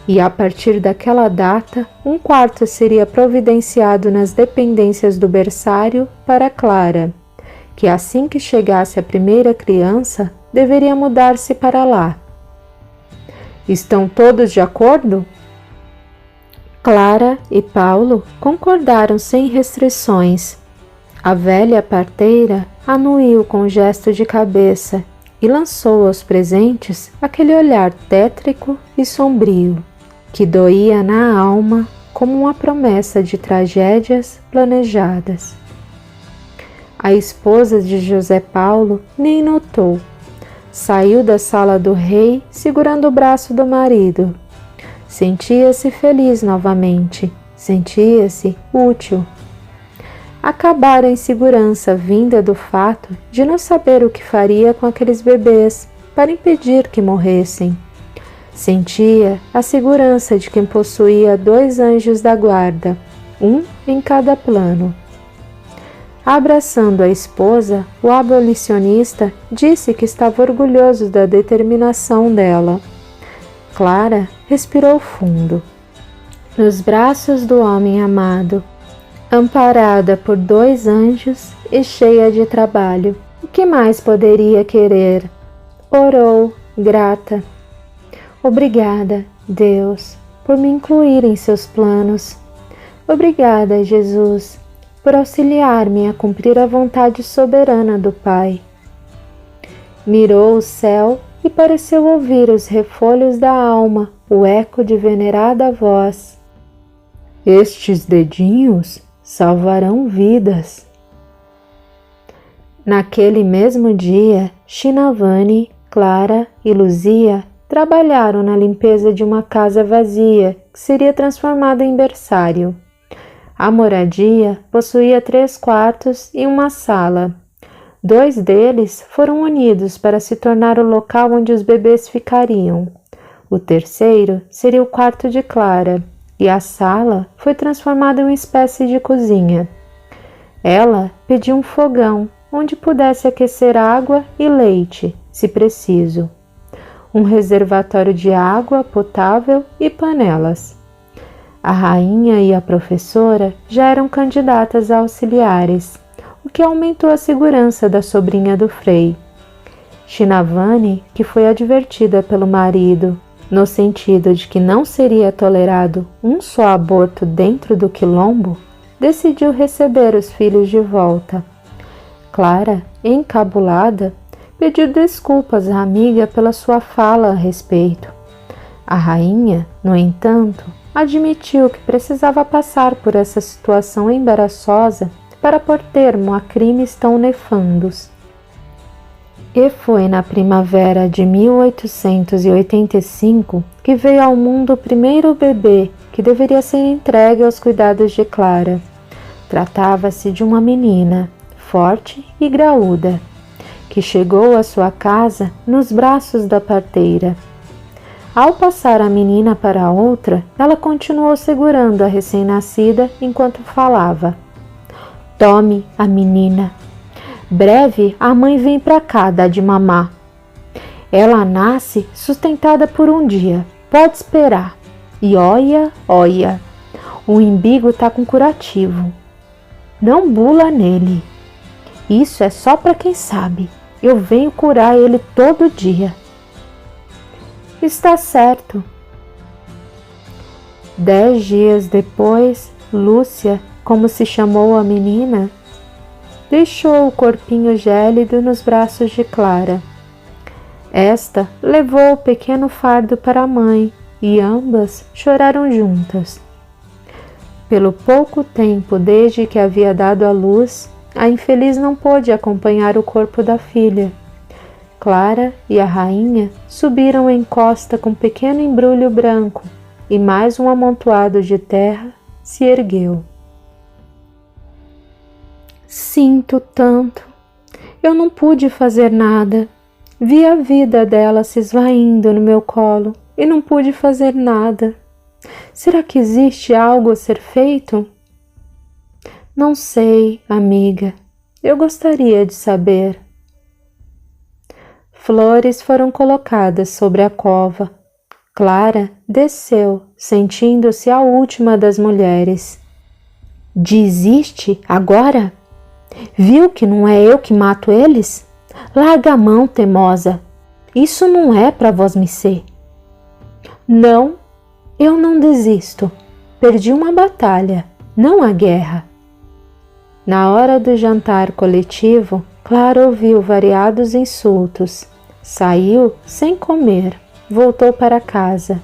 E a partir daquela data, um quarto seria providenciado nas dependências do berçário para Clara, que assim que chegasse a primeira criança, deveria mudar-se para lá. Estão todos de acordo? Clara e Paulo concordaram sem restrições. A velha parteira anuiu com gesto de cabeça e lançou aos presentes aquele olhar tétrico e sombrio, que doía na alma como uma promessa de tragédias planejadas. A esposa de José Paulo nem notou. Saiu da sala do rei segurando o braço do marido. Sentia-se feliz novamente, sentia-se útil. Acabara a insegurança vinda do fato de não saber o que faria com aqueles bebês para impedir que morressem. Sentia a segurança de quem possuía 2 anjos da guarda, um em cada plano. Abraçando a esposa, o abolicionista disse que estava orgulhoso da determinação dela. Clara respirou fundo. Nos braços do homem amado, amparada por 2 anjos e cheia de trabalho, o que mais poderia querer? Orou, grata. Obrigada, Deus, por me incluir em seus planos. Obrigada, Jesus, por auxiliar-me a cumprir a vontade soberana do Pai. Mirou o céu e pareceu ouvir os refolhos da alma, o eco de venerada voz. Estes dedinhos salvarão vidas. Naquele mesmo dia, Shinavani, Clara e Luzia trabalharam na limpeza de uma casa vazia que seria transformada em berçário. A moradia possuía 3 quartos e uma sala. 2 deles foram unidos para se tornar o local onde os bebês ficariam. O terceiro seria o quarto de Clara, e a sala foi transformada em uma espécie de cozinha. Ela pediu um fogão onde pudesse aquecer água e leite, se preciso, um reservatório de água potável e panelas. A rainha e a professora já eram candidatas a auxiliares, o que aumentou a segurança da sobrinha do Frei. Shinavani, que foi advertida pelo marido, no sentido de que não seria tolerado um só aborto dentro do quilombo, decidiu receber os filhos de volta. Clara, encabulada, pediu desculpas à amiga pela sua fala a respeito. A rainha, no entanto, admitiu que precisava passar por essa situação embaraçosa para pôr termo a crimes tão nefandos. E foi na primavera de 1885 que veio ao mundo o primeiro bebê que deveria ser entregue aos cuidados de Clara. Tratava-se de uma menina, forte e graúda, que chegou à sua casa nos braços da parteira. Ao passar a menina para a outra, ela continuou segurando a recém-nascida enquanto falava. Tome a menina. Breve a mãe vem para cá dar de mamar. Ela nasce sustentada por um dia, pode esperar. E olha, o umbigo tá com curativo. Não bula nele. Isso é só para quem sabe. Eu venho curar ele todo dia. Está certo. 10 dias depois, Lúcia, como se chamou a menina, deixou o corpinho gélido nos braços de Clara. Esta levou o pequeno fardo para a mãe e ambas choraram juntas. Pelo pouco tempo desde que havia dado à luz, a infeliz não pôde acompanhar o corpo da filha. Clara e a rainha subiram em costa com um pequeno embrulho branco e mais um amontoado de terra se ergueu. Sinto tanto. Eu não pude fazer nada. Vi a vida dela se esvaindo no meu colo e não pude fazer nada. Será que existe algo a ser feito? Não sei, amiga. Eu gostaria de saber. Flores foram colocadas sobre a cova. Clara desceu, sentindo-se a última das mulheres. Desiste agora? Viu que não é eu que mato eles? Larga a mão, teimosa. Isso não é para vosmecê. Não, eu não desisto. Perdi uma batalha, não a guerra. Na hora do jantar coletivo, Clara ouviu variados insultos. Saiu sem comer, voltou para casa.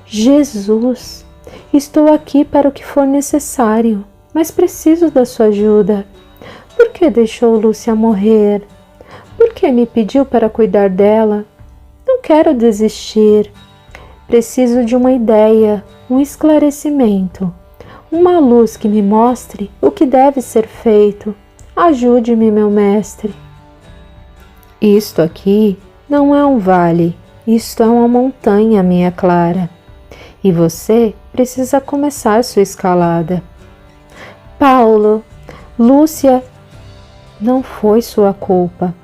Jesus, estou aqui para o que for necessário, mas preciso da sua ajuda. Por que deixou Lúcia morrer? Por que me pediu para cuidar dela? Não quero desistir. Preciso de uma ideia, um esclarecimento, uma luz que me mostre o que deve ser feito. Ajude-me, meu mestre. Isto aqui não é um vale, isto é uma montanha, minha Clara. E você precisa começar sua escalada. Paulo, Lúcia, não foi sua culpa.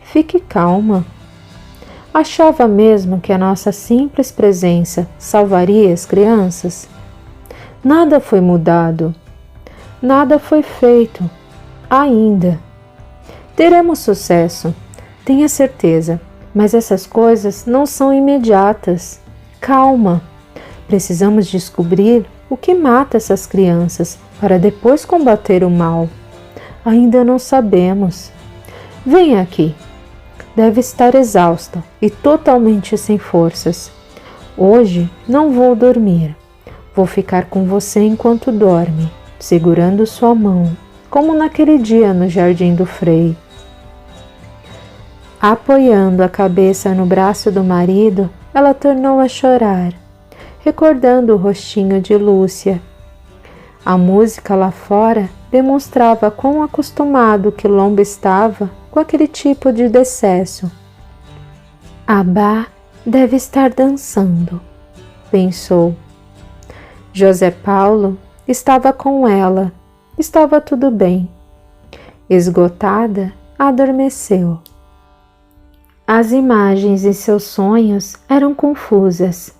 Fique calma. Achava mesmo que a nossa simples presença salvaria as crianças? Nada foi mudado. Nada foi feito. Ainda. Teremos sucesso, tenha certeza, mas essas coisas não são imediatas. Calma. Precisamos descobrir o que mata essas crianças para depois combater o mal. Ainda não sabemos. Venha aqui. Deve estar exausta e totalmente sem forças. Hoje não vou dormir. Vou ficar com você enquanto dorme, segurando sua mão, como naquele dia no jardim do Frei. Apoiando a cabeça no braço do marido, ela tornou a chorar, recordando o rostinho de Lúcia. A música lá fora demonstrava quão acostumado o quilombo estava com aquele tipo de decesso. Abá deve estar dançando, pensou. José Paulo estava com ela, estava tudo bem. Esgotada, adormeceu. As imagens em seus sonhos eram confusas.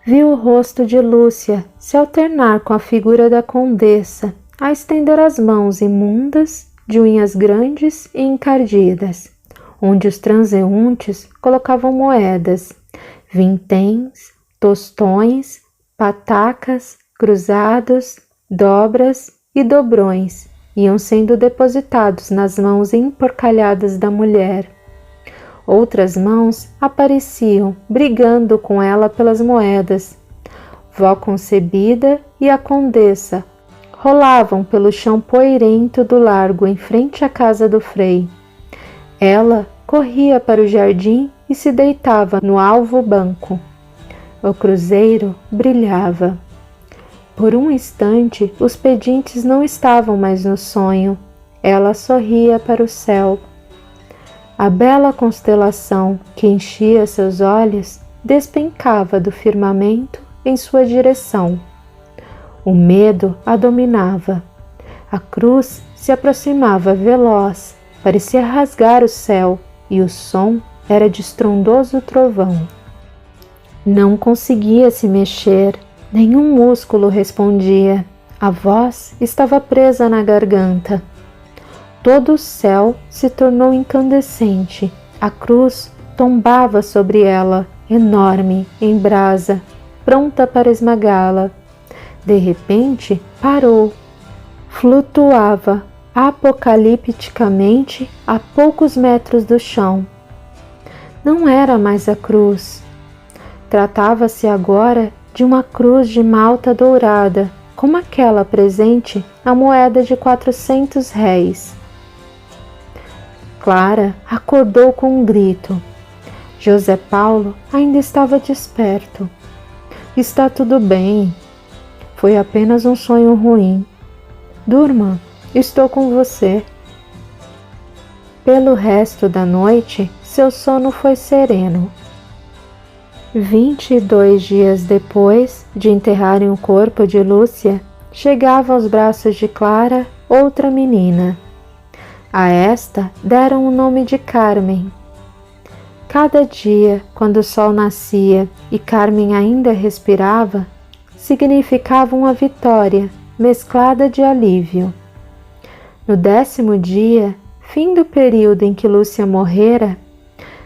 Viu o rosto de Lúcia se alternar com a figura da condessa, a estender as mãos imundas, de unhas grandes e encardidas, onde os transeuntes colocavam moedas, vinténs, tostões, patacas, cruzados, dobras e dobrões iam sendo depositados nas mãos emporcalhadas da mulher. Outras mãos apareciam, brigando com ela pelas moedas. Vó concebida e a condessa rolavam pelo chão poeirento do largo em frente à casa do Frei. Ela corria para o jardim e se deitava no alvo banco. O cruzeiro brilhava. Por um instante, os pedintes não estavam mais no sonho. Ela sorria para o céu. A bela constelação que enchia seus olhos despencava do firmamento em sua direção. O medo a dominava. A cruz se aproximava veloz, parecia rasgar o céu, e o som era de estrondoso trovão. Não conseguia se mexer, nenhum músculo respondia. A voz estava presa na garganta. Todo o céu se tornou incandescente. A cruz tombava sobre ela, enorme, em brasa, pronta para esmagá-la. De repente, parou. Flutuava apocalipticamente a poucos metros do chão. Não era mais a cruz. Tratava-se agora de uma cruz de malta dourada, como aquela presente na moeda de 400 réis. Clara acordou com um grito. José Paulo ainda estava desperto. Está tudo bem. Foi apenas um sonho ruim. Durma, estou com você. Pelo resto da noite, seu sono foi sereno. 22 dias depois de enterrarem o corpo de Lúcia, chegava aos braços de Clara outra menina. A esta deram o nome de Carmen. Cada dia, quando o sol nascia e Carmen ainda respirava, significava uma vitória mesclada de alívio. No 10º dia, fim do período em que Lúcia morrera,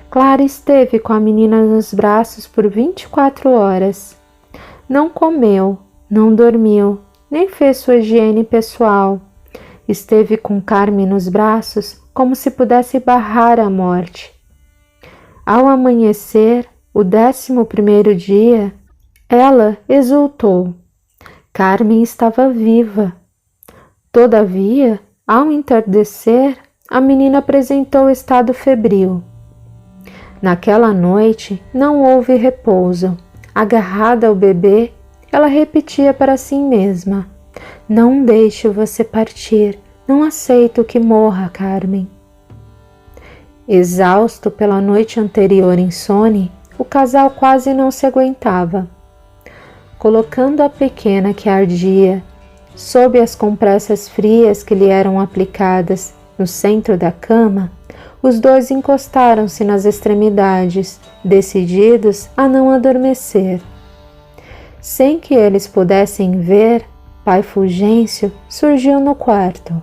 Clara esteve com a menina nos braços por 24 horas. Não comeu, não dormiu, nem fez sua higiene pessoal. Esteve com Carmen nos braços como se pudesse barrar a morte. Ao amanhecer, o 11º dia, ela exultou. Carmen estava viva. Todavia, ao entardecer, a menina apresentou estado febril. Naquela noite não houve repouso. Agarrada ao bebê, ela repetia para si mesma: não deixe você partir, não aceito que morra, Carmen. Exausto pela noite anterior insone, o casal quase não se aguentava. Colocando a pequena que ardia, sob as compressas frias que lhe eram aplicadas no centro da cama, os dois encostaram-se nas extremidades, decididos a não adormecer. Sem que eles pudessem ver, pai Fulgêncio surgiu no quarto.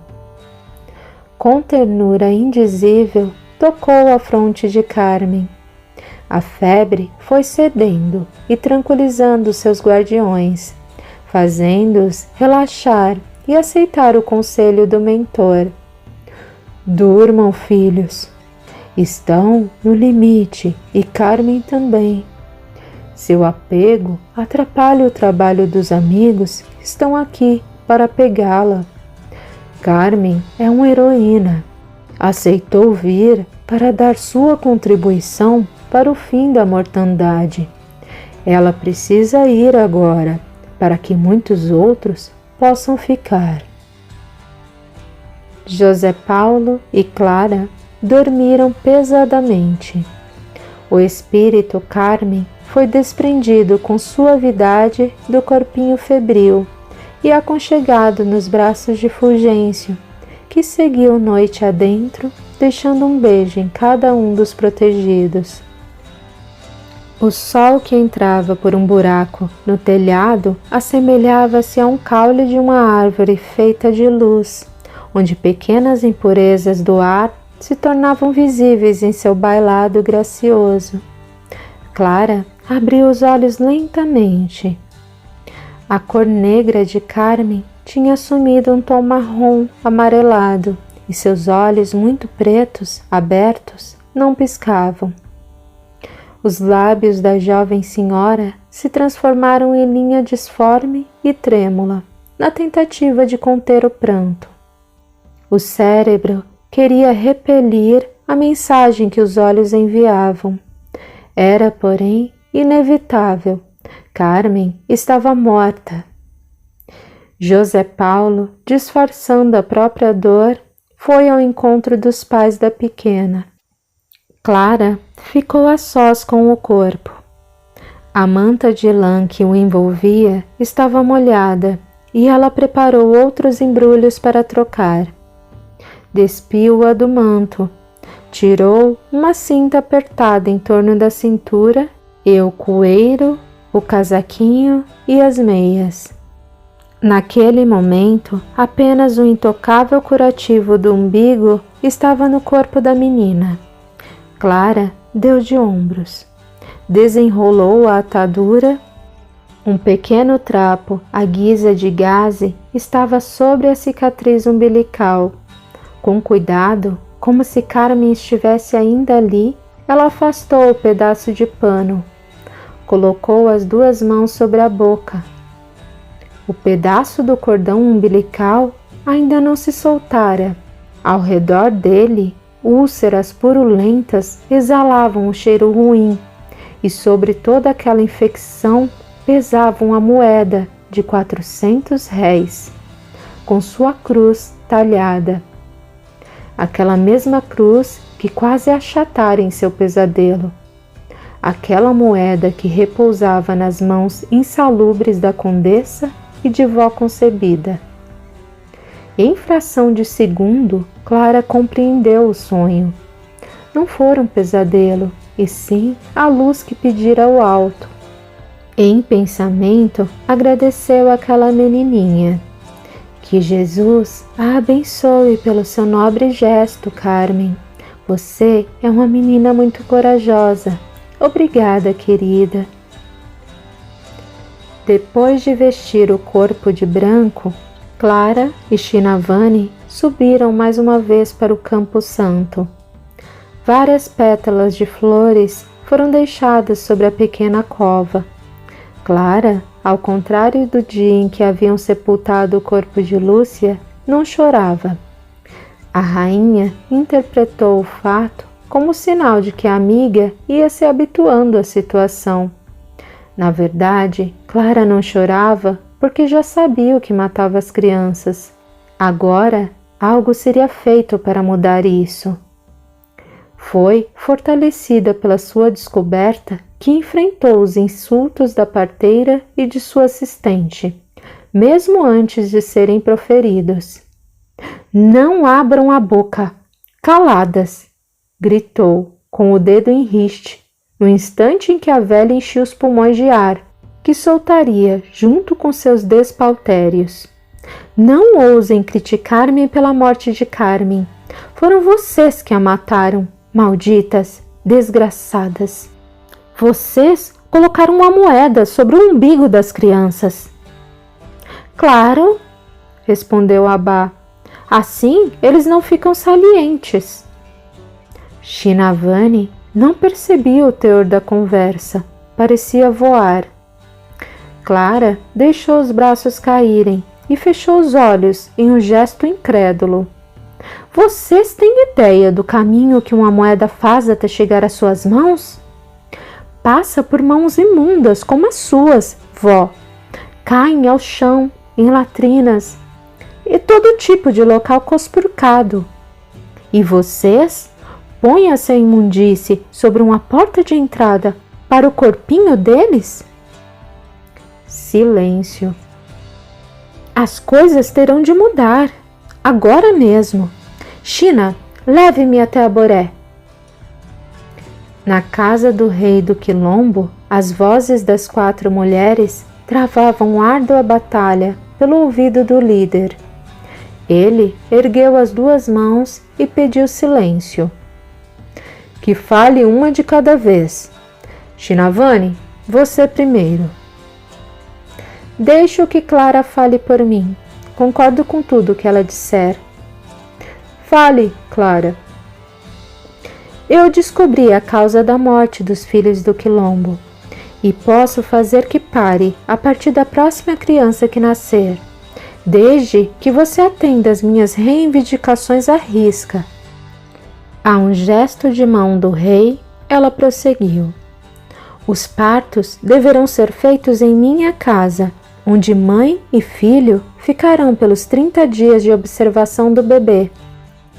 Com ternura indizível, tocou a fronte de Carmen. A febre foi cedendo e tranquilizando seus guardiões, fazendo-os relaxar e aceitar o conselho do mentor. Durmam, filhos. Estão no limite e Carmen também. Seu apego atrapalha o trabalho dos amigos que estão aqui para pegá-la. Carmen é uma heroína. Aceitou vir para dar sua contribuição para o fim da mortandade. Ela precisa ir agora, para que muitos outros possam ficar. José Paulo e Clara dormiram pesadamente. O espírito Carmen foi desprendido com suavidade do corpinho febril e aconchegado nos braços de Fulgêncio, que seguiu noite adentro, deixando um beijo em cada um dos protegidos. O sol que entrava por um buraco no telhado assemelhava-se a um caule de uma árvore feita de luz, onde pequenas impurezas do ar se tornavam visíveis em seu bailado gracioso. Clara abriu os olhos lentamente. A cor negra de Carmen tinha assumido um tom marrom amarelado e seus olhos muito pretos, abertos, não piscavam. Os lábios da jovem senhora se transformaram em linha disforme e trêmula, na tentativa de conter o pranto. O cérebro queria repelir a mensagem que os olhos enviavam. Era, porém, inevitável. Carmen estava morta. José Paulo, disfarçando a própria dor, foi ao encontro dos pais da pequena. Clara ficou a sós com o corpo. A manta de lã que o envolvia estava molhada e ela preparou outros embrulhos para trocar. Despiu-a do manto, tirou uma cinta apertada em torno da cintura e o coeiro, o casaquinho e as meias. Naquele momento, apenas o intocável curativo do umbigo estava no corpo da menina. Clara deu de ombros, desenrolou a atadura. Um pequeno trapo, à guisa de gaze, estava sobre a cicatriz umbilical. Com cuidado, como se Carmen estivesse ainda ali, ela afastou o pedaço de pano. Colocou as duas mãos sobre a boca. O pedaço do cordão umbilical ainda não se soltara. Ao redor dele, úlceras purulentas exalavam um cheiro ruim, e sobre toda aquela infecção pesava uma moeda de 400 réis, com sua cruz talhada. Aquela mesma cruz que quase achatara em seu pesadelo. Aquela moeda que repousava nas mãos insalubres da condessa e de vó concebida. Em fração de segundo, Clara compreendeu o sonho. Não fora um pesadelo, e sim a luz que pedira ao alto. Em pensamento, agradeceu àquela menininha. Que Jesus a abençoe pelo seu nobre gesto, Carmen. Você é uma menina muito corajosa. Obrigada, querida. Depois de vestir o corpo de branco, Clara e Shinavani subiram mais uma vez para o Campo Santo. Várias pétalas de flores foram deixadas sobre a pequena cova. Clara, ao contrário do dia em que haviam sepultado o corpo de Lúcia, não chorava. A rainha interpretou o fato como sinal de que a amiga ia se habituando à situação. Na verdade, Clara não chorava porque já sabia o que matava as crianças. Agora, algo seria feito para mudar isso. Foi fortalecida pela sua descoberta que enfrentou os insultos da parteira e de sua assistente, mesmo antes de serem proferidos. Não abram a boca! Caladas! Gritou, com o dedo em riste, no instante em que a velha enchia os pulmões de ar, que soltaria junto com seus despauterios. Não ousem criticar-me pela morte de Carmen. Foram vocês que a mataram, malditas, desgraçadas. Vocês colocaram uma moeda sobre o umbigo das crianças. Claro, respondeu Abá. Assim eles não ficam salientes. Shinavani não percebia o teor da conversa. Parecia voar. Clara deixou os braços caírem e fechou os olhos em um gesto incrédulo. Vocês têm ideia do caminho que uma moeda faz até chegar às suas mãos? Passa por mãos imundas como as suas, vó. Caem ao chão, em latrinas e todo tipo de local conspurcado. E vocês põem essa imundície sobre uma porta de entrada para o corpinho deles? Silêncio. As coisas terão de mudar, agora mesmo. China, leve-me até Aboré. Na casa do rei do Quilombo, as vozes das 4 mulheres travavam árdua batalha pelo ouvido do líder. Ele ergueu as 2 mãos e pediu silêncio. Que fale uma de cada vez. Shinavani, você primeiro. Deixo que Clara fale por mim. Concordo com tudo que ela disser. Fale, Clara. Eu descobri a causa da morte dos filhos do Quilombo e posso fazer que pare a partir da próxima criança que nascer, desde que você atenda às minhas reivindicações à risca. A um gesto de mão do rei, ela prosseguiu. Os partos deverão ser feitos em minha casa, onde mãe e filho ficarão pelos 30 dias de observação do bebê.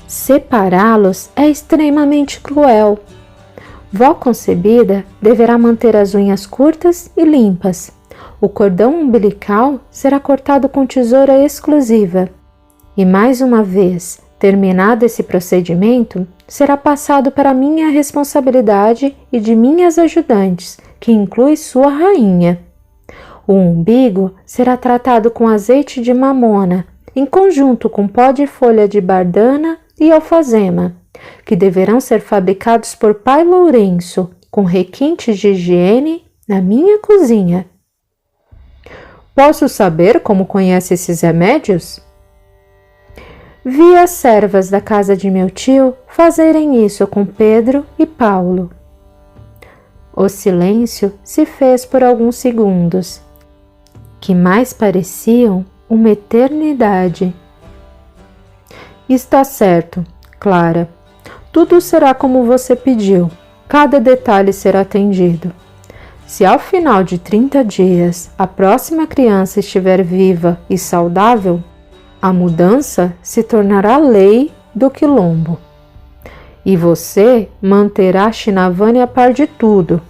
Separá-los é extremamente cruel. Vó concebida deverá manter as unhas curtas e limpas. O cordão umbilical será cortado com tesoura exclusiva. E mais uma vez, terminado esse procedimento, será passado para minha responsabilidade e de minhas ajudantes, que inclui sua rainha. O umbigo será tratado com azeite de mamona, em conjunto com pó de folha de bardana e alfazema, que deverão ser fabricados por Pai Lourenço, com requintes de higiene na minha cozinha. Posso saber como conhece esses remédios? Vi as servas da casa de meu tio fazerem isso com Pedro e Paulo. O silêncio se fez por alguns segundos, que mais pareciam uma eternidade. Está certo, Clara. Tudo será como você pediu. Cada detalhe será atendido. Se ao final de 30 dias a próxima criança estiver viva e saudável, a mudança se tornará lei do Quilombo. E você manterá Shinavani a par de tudo,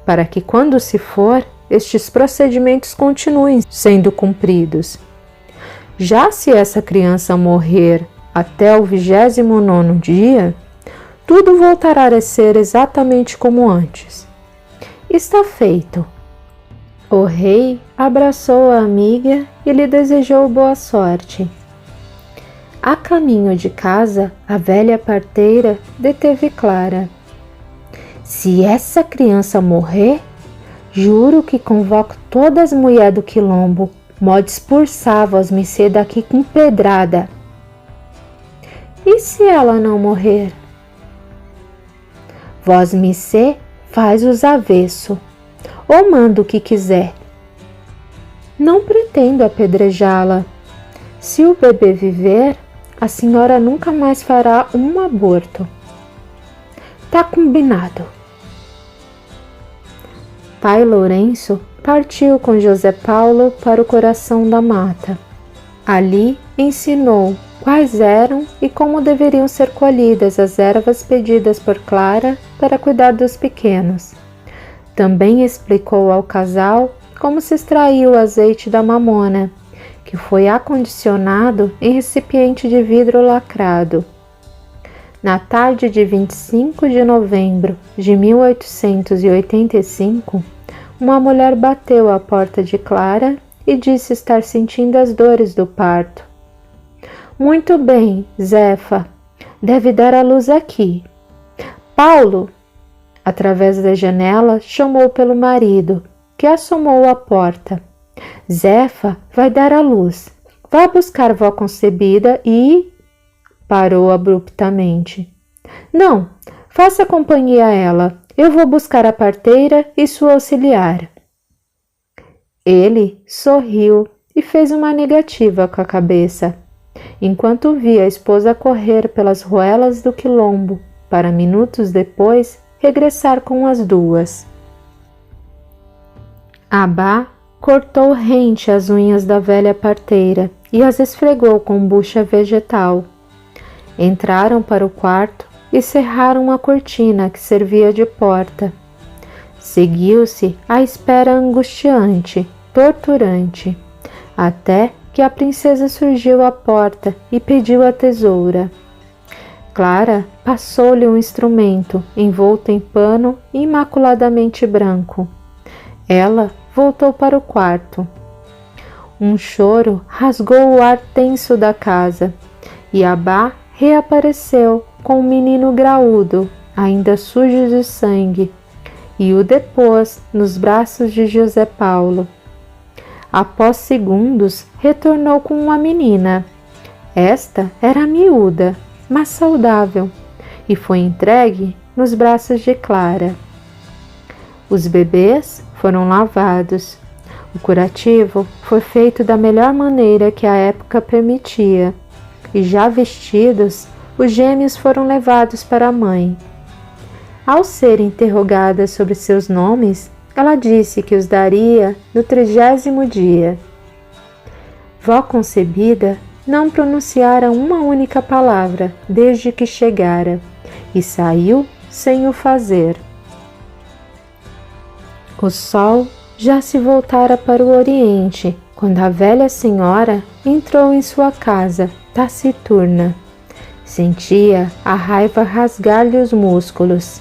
para que quando se for, estes procedimentos continuem sendo cumpridos. Já se essa criança morrer até o 29º dia, tudo voltará a ser exatamente como antes. Está feito. O rei abraçou a amiga e lhe desejou boa sorte. A caminho de casa, a velha parteira deteve Clara. Se essa criança morrer, juro que convoco todas as mulheres do Quilombo, mode expulsar vós-me-sê daqui com pedrada. E se ela não morrer? Vós-me-sê faz os avesso, ou manda o que quiser. Não pretendo apedrejá-la. Se o bebê viver, a senhora nunca mais fará um aborto. Tá combinado. Pai Lourenço partiu com José Paulo para o coração da mata. Ali ensinou quais eram e como deveriam ser colhidas as ervas pedidas por Clara para cuidar dos pequenos. Também explicou ao casal como se extraiu o azeite da mamona, que foi acondicionado em recipiente de vidro lacrado. Na tarde de 25 de novembro de 1885, uma mulher bateu à porta de Clara e disse estar sentindo as dores do parto. Muito bem, Zefa, deve dar à luz aqui. Paulo, através da janela, chamou pelo marido, que assomou à porta. Zefa vai dar à luz. Vá buscar vó concebida e... Parou abruptamente. Não, faça companhia a ela. Eu vou buscar a parteira e sua auxiliar. Ele sorriu e fez uma negativa com a cabeça, enquanto via a esposa correr pelas ruelas do Quilombo, para minutos depois regressar com as duas. Abá cortou rente as unhas da velha parteira e as esfregou com bucha vegetal. Entraram para o quarto e cerraram a cortina que servia de porta. Seguiu-se a espera angustiante, torturante, até que a princesa surgiu à porta e pediu a tesoura. Clara passou-lhe um instrumento envolto em pano imaculadamente branco. Ela voltou para o quarto. Um choro rasgou o ar tenso da casa e Abá reapareceu com um menino graúdo, ainda sujo de sangue, e o depôs nos braços de José Paulo. Após segundos, retornou com uma menina. Esta era miúda, mas saudável, e foi entregue nos braços de Clara. Os bebês foram lavados. O curativo foi feito da melhor maneira que a época permitia, e já vestidos, os gêmeos foram levados para a mãe. Ao ser interrogada sobre seus nomes, ela disse que os daria no 30º dia. Vó concebida não pronunciara uma única palavra desde que chegara, e saiu sem o fazer. O sol já se voltara para o oriente, quando a velha senhora entrou em sua casa, taciturna. Sentia a raiva rasgar-lhe os músculos.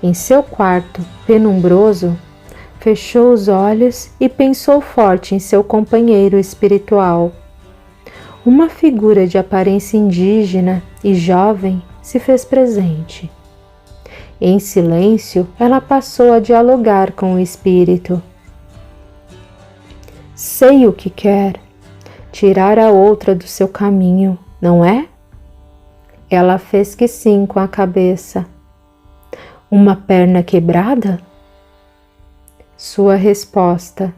Em seu quarto, penumbroso, fechou os olhos e pensou forte em seu companheiro espiritual. Uma figura de aparência indígena e jovem se fez presente. Em silêncio, ela passou a dialogar com o espírito. Sei o que quer, tirar a outra do seu caminho, não é? Ela fez que sim com a cabeça. Uma perna quebrada? Sua resposta.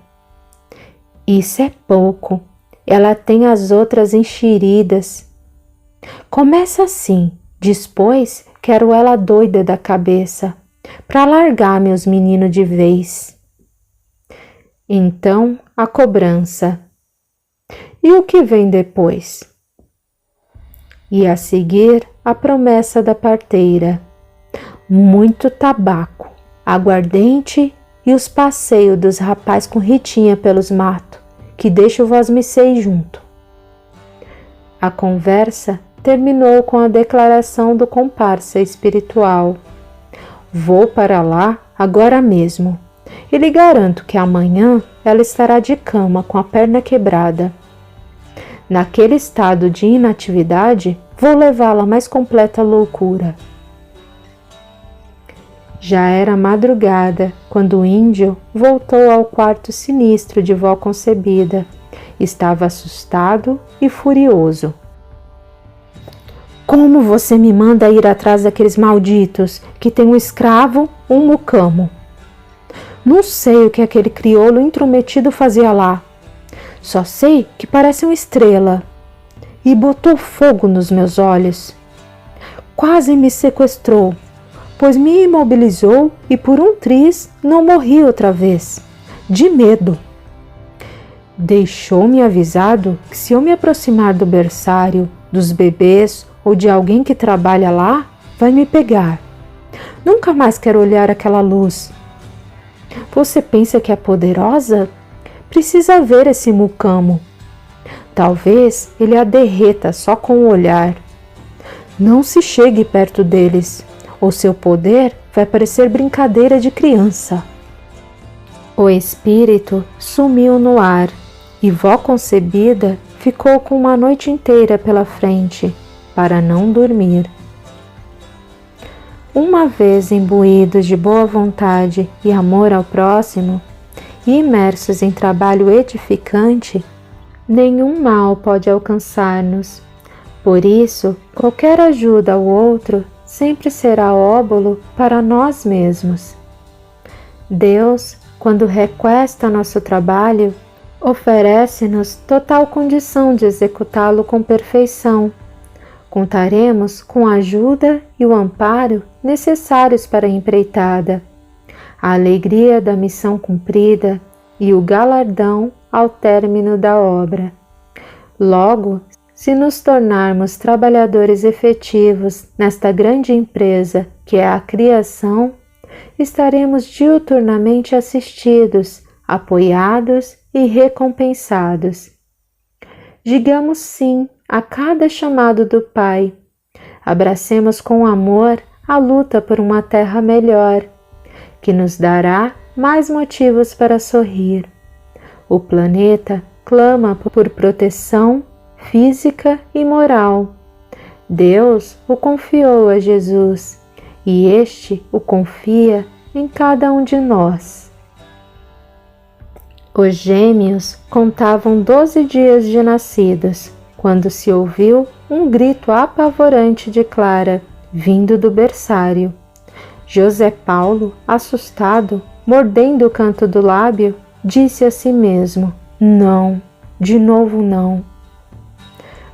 Isso é pouco. Ela tem as outras enxeridas. Começa assim, depois quero ela doida da cabeça, para largar meus meninos de vez. Então a cobrança. E o que vem depois? E a seguir a promessa da parteira. Muito tabaco, aguardente e os passeios dos rapazes com Ritinha pelos matos, que deixa o vosmecei junto. A conversa terminou com a declaração do comparsa espiritual. Vou para lá agora mesmo, e lhe garanto que amanhã ela estará de cama com a perna quebrada. Naquele estado de inatividade, vou levá-la à mais completa loucura. Já era madrugada quando o índio voltou ao quarto sinistro de vó concebida. Estava assustado e furioso. Como você me manda ir atrás daqueles malditos que tem um escravo, um mucamo? Não sei o que aquele crioulo intrometido fazia lá. Só sei que parece uma estrela. E botou fogo nos meus olhos. Quase me sequestrou, pois me imobilizou e por um triz não morri outra vez, de medo. Deixou-me avisado que se eu me aproximar do berçário, dos bebês ou de alguém que trabalha lá, vai me pegar. Nunca mais quero olhar aquela luz. Você pensa que é poderosa? Precisa ver esse mucamo. Talvez ele a derreta só com o olhar. Não se chegue perto deles. O seu poder vai parecer brincadeira de criança. O espírito sumiu no ar e vó concebida ficou com uma noite inteira pela frente para não dormir. Uma vez imbuídos de boa vontade e amor ao próximo e imersos em trabalho edificante, nenhum mal pode alcançar-nos. Por isso, qualquer ajuda ao outro sempre será óbolo para nós mesmos. Deus, quando requesta nosso trabalho, oferece-nos total condição de executá-lo com perfeição. Contaremos com a ajuda e o amparo necessários para a empreitada, a alegria da missão cumprida e o galardão ao término da obra. Logo, se nos tornarmos trabalhadores efetivos nesta grande empresa que é a criação, estaremos diuturnamente assistidos, apoiados e recompensados. Digamos sim a cada chamado do Pai. Abracemos com amor a luta por uma terra melhor, que nos dará mais motivos para sorrir. O planeta clama por proteção física e moral. Deus o confiou a Jesus e este o confia em cada um de nós. Os gêmeos contavam 12 dias de nascidos, quando se ouviu um grito apavorante de Clara, vindo do berçário. José Paulo, assustado, mordendo o canto do lábio, disse a si mesmo: não, de novo não.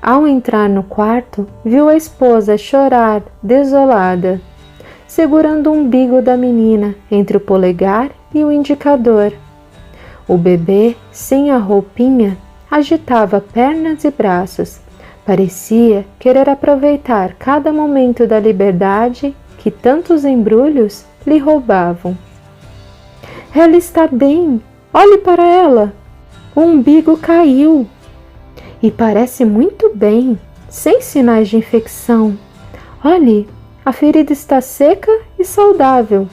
Ao entrar no quarto, viu a esposa chorar, desolada, segurando o umbigo da menina entre o polegar e o indicador. O bebê, sem a roupinha, agitava pernas e braços. Parecia querer aproveitar cada momento da liberdade que tantos embrulhos lhe roubavam. Ela está bem! Olhe para ela! O umbigo caiu! E parece muito bem, sem sinais de infecção. Olhe, a ferida está seca e saudável.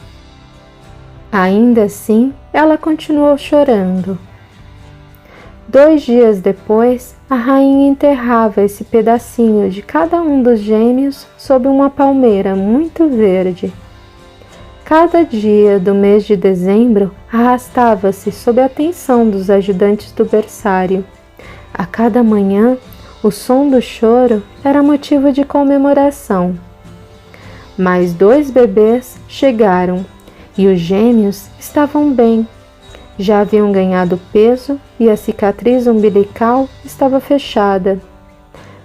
Ainda assim, ela continuou chorando. 2 dias depois, a rainha enterrava esse pedacinho de cada um dos gêmeos sob uma palmeira muito verde. Cada dia do mês de dezembro arrastava-se sob a atenção dos ajudantes do berçário. A cada manhã, o som do choro era motivo de comemoração. Mais 2 bebês chegaram e os gêmeos estavam bem. Já haviam ganhado peso e a cicatriz umbilical estava fechada.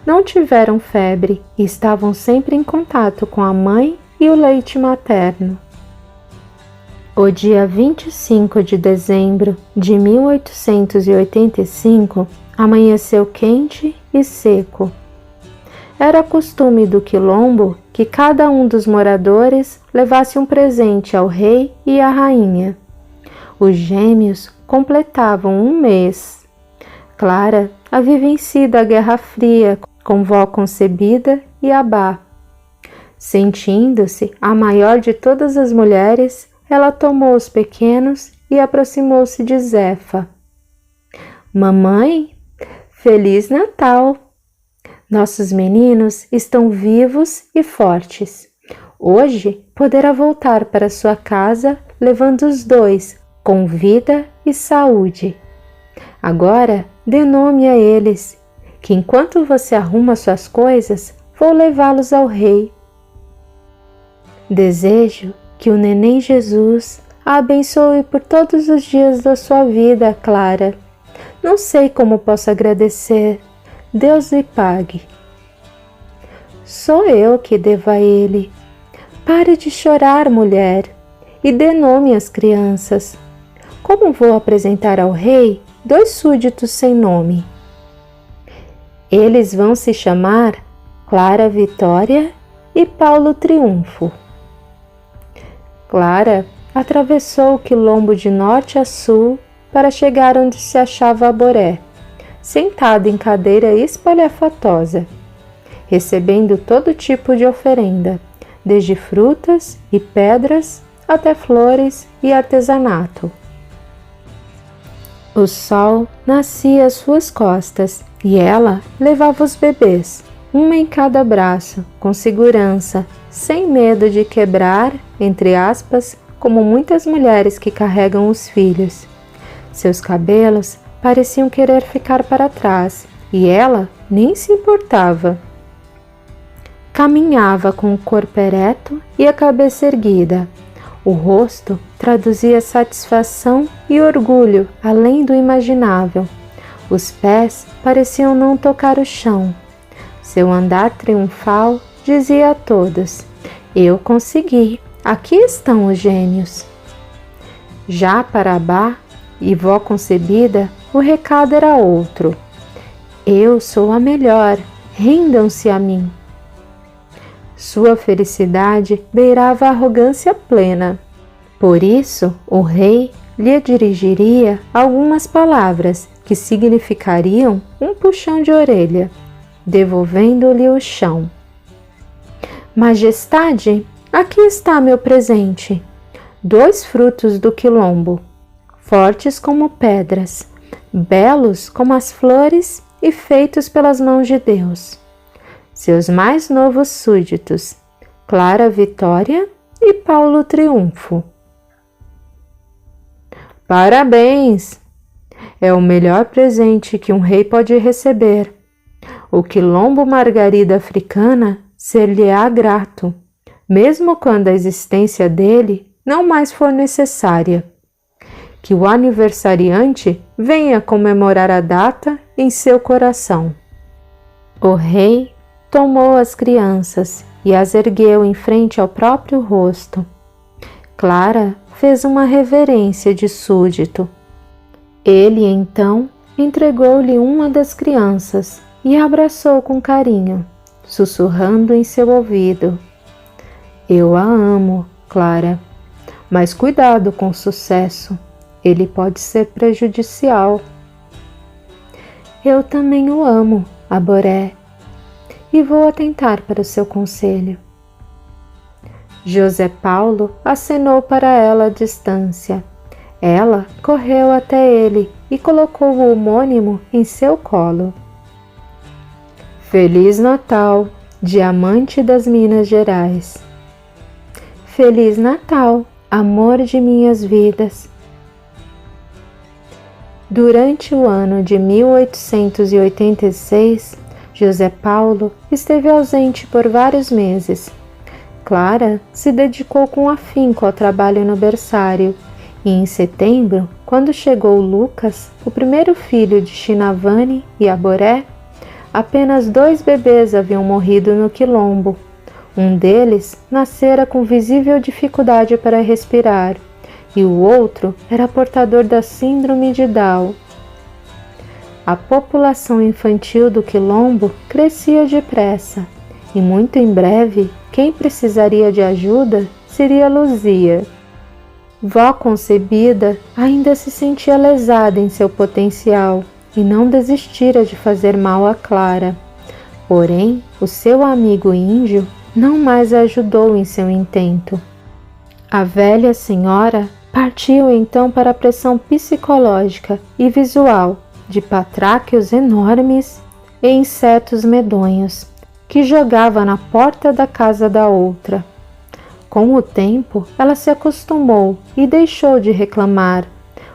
Não tiveram febre e estavam sempre em contato com a mãe e o leite materno. O dia 25 de dezembro de 1885 amanheceu quente e seco. Era costume do quilombo que cada um dos moradores levasse um presente ao rei e à rainha. Os gêmeos completavam 1 mês. Clara havia vencido a Guerra Fria com vó concebida e abá. Sentindo-se a maior de todas as mulheres, ela tomou os pequenos e aproximou-se de Zefa. Mamãe, Feliz Natal! Nossos meninos estão vivos e fortes. Hoje poderá voltar para sua casa levando os 2 com vida e saúde. Agora dê nome a eles, que enquanto você arruma suas coisas, vou levá-los ao rei. Desejo que o neném Jesus a abençoe por todos os dias da sua vida, Clara. Não sei como posso agradecer. Deus lhe pague. Sou eu que devo a ele. Pare de chorar, mulher, e dê nome às crianças. Como vou apresentar ao rei 2 súditos sem nome? Eles vão se chamar Clara Vitória e Paulo Triunfo. Clara atravessou o quilombo de norte a sul para chegar onde se achava Aboré, sentada em cadeira espalhafatosa, recebendo todo tipo de oferenda, desde frutas e pedras até flores e artesanato. O sol nascia às suas costas e ela levava os bebês, uma em cada braço, com segurança, sem medo de quebrar, entre aspas, como muitas mulheres que carregam os filhos. Seus cabelos pareciam querer ficar para trás e ela nem se importava. Caminhava com o corpo ereto e a cabeça erguida. O rosto traduzia satisfação e orgulho além do imaginável. Os pés pareciam não tocar o chão. Seu andar triunfal dizia a todos: eu consegui, aqui estão os gêmeos. Já para Abá e vó concebida, o recado era outro: eu sou a melhor, rendam-se a mim. Sua felicidade beirava a arrogância plena, Por isso, o rei lhe dirigiria algumas palavras que significariam um puxão de orelha, devolvendo-lhe o chão. Majestade, aqui está meu presente. 2 frutos do quilombo, fortes como pedras, belos como as flores e feitos pelas mãos de Deus. Seus mais novos súditos, Clara Vitória e Paulo Triunfo. Parabéns! É o melhor presente que um rei pode receber. O quilombo Margarida Africana ser-lhe-á grato, mesmo quando a existência dele não mais for necessária. Que o aniversariante venha comemorar a data em seu coração. O rei tomou as crianças e as ergueu em frente ao próprio rosto. Clara fez uma reverência de súdito. Ele, então, entregou-lhe uma das crianças e a abraçou com carinho, sussurrando em seu ouvido: Eu a amo, Clara, mas cuidado com o sucesso, ele pode ser prejudicial. Eu também o amo, Aboré, e vou atentar para o seu conselho. José Paulo acenou para ela à distância. Ela correu até ele e colocou o homônimo em seu colo. Feliz Natal, diamante das Minas Gerais. Feliz Natal, amor de minhas vidas. Durante o ano de 1886, José Paulo esteve ausente por vários meses. Clara se dedicou com afinco ao trabalho no berçário e em setembro, quando chegou Lucas, o primeiro filho de Chinavane e Aboré, apenas 2 bebês haviam morrido no quilombo. Um deles nascera com visível dificuldade para respirar e o outro era portador da síndrome de Down. A população infantil do quilombo crescia depressa e muito em breve quem precisaria de ajuda seria Luzia. Vó concebida ainda se sentia lesada em seu potencial e não desistira de fazer mal a Clara. Porém, o seu amigo índio não mais a ajudou em seu intento. A velha senhora partiu então para a pressão psicológica e visual de patráqueos enormes e insetos medonhos que jogava na porta da casa da outra. Com o tempo, ela se acostumou e deixou de reclamar,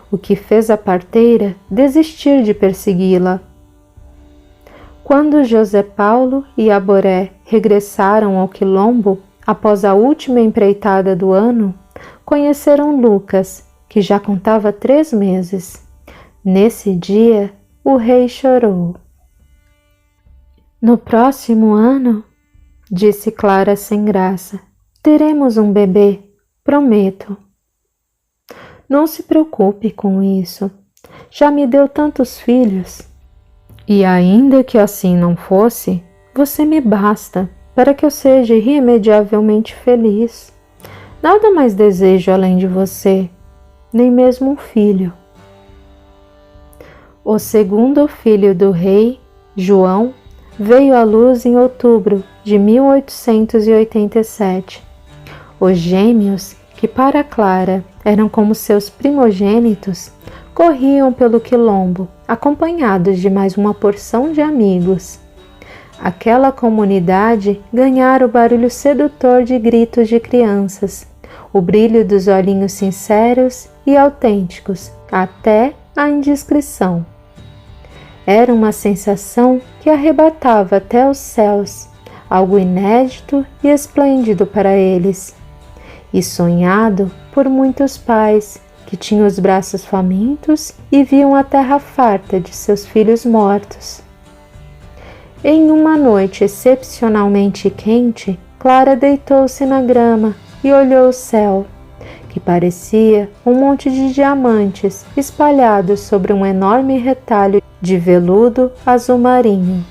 o que fez a parteira desistir de persegui-la. Quando José Paulo e Aboré regressaram ao quilombo após a última empreitada do ano, conheceram Lucas, que já contava 3 meses. Nesse dia, o rei chorou. No próximo ano, disse Clara sem graça, teremos um bebê, prometo. Não se preocupe com isso, já me deu tantos filhos. E ainda que assim não fosse, você me basta para que eu seja irremediavelmente feliz. Nada mais desejo além de você, nem mesmo um filho. O segundo filho do rei, João, veio à luz em outubro de 1887. Os gêmeos, que para Clara eram como seus primogênitos, corriam pelo quilombo, acompanhados de mais uma porção de amigos. Aquela comunidade ganhara o barulho sedutor de gritos de crianças, o brilho dos olhinhos sinceros e autênticos, até a indiscrição. Era uma sensação que arrebatava até os céus, algo inédito e esplêndido para eles, e sonhado por muitos pais que tinham os braços famintos e viam a terra farta de seus filhos mortos. Em uma noite excepcionalmente quente, Clara deitou-se na grama e olhou o céu, que parecia um monte de diamantes espalhados sobre um enorme retalho de veludo azul marinho.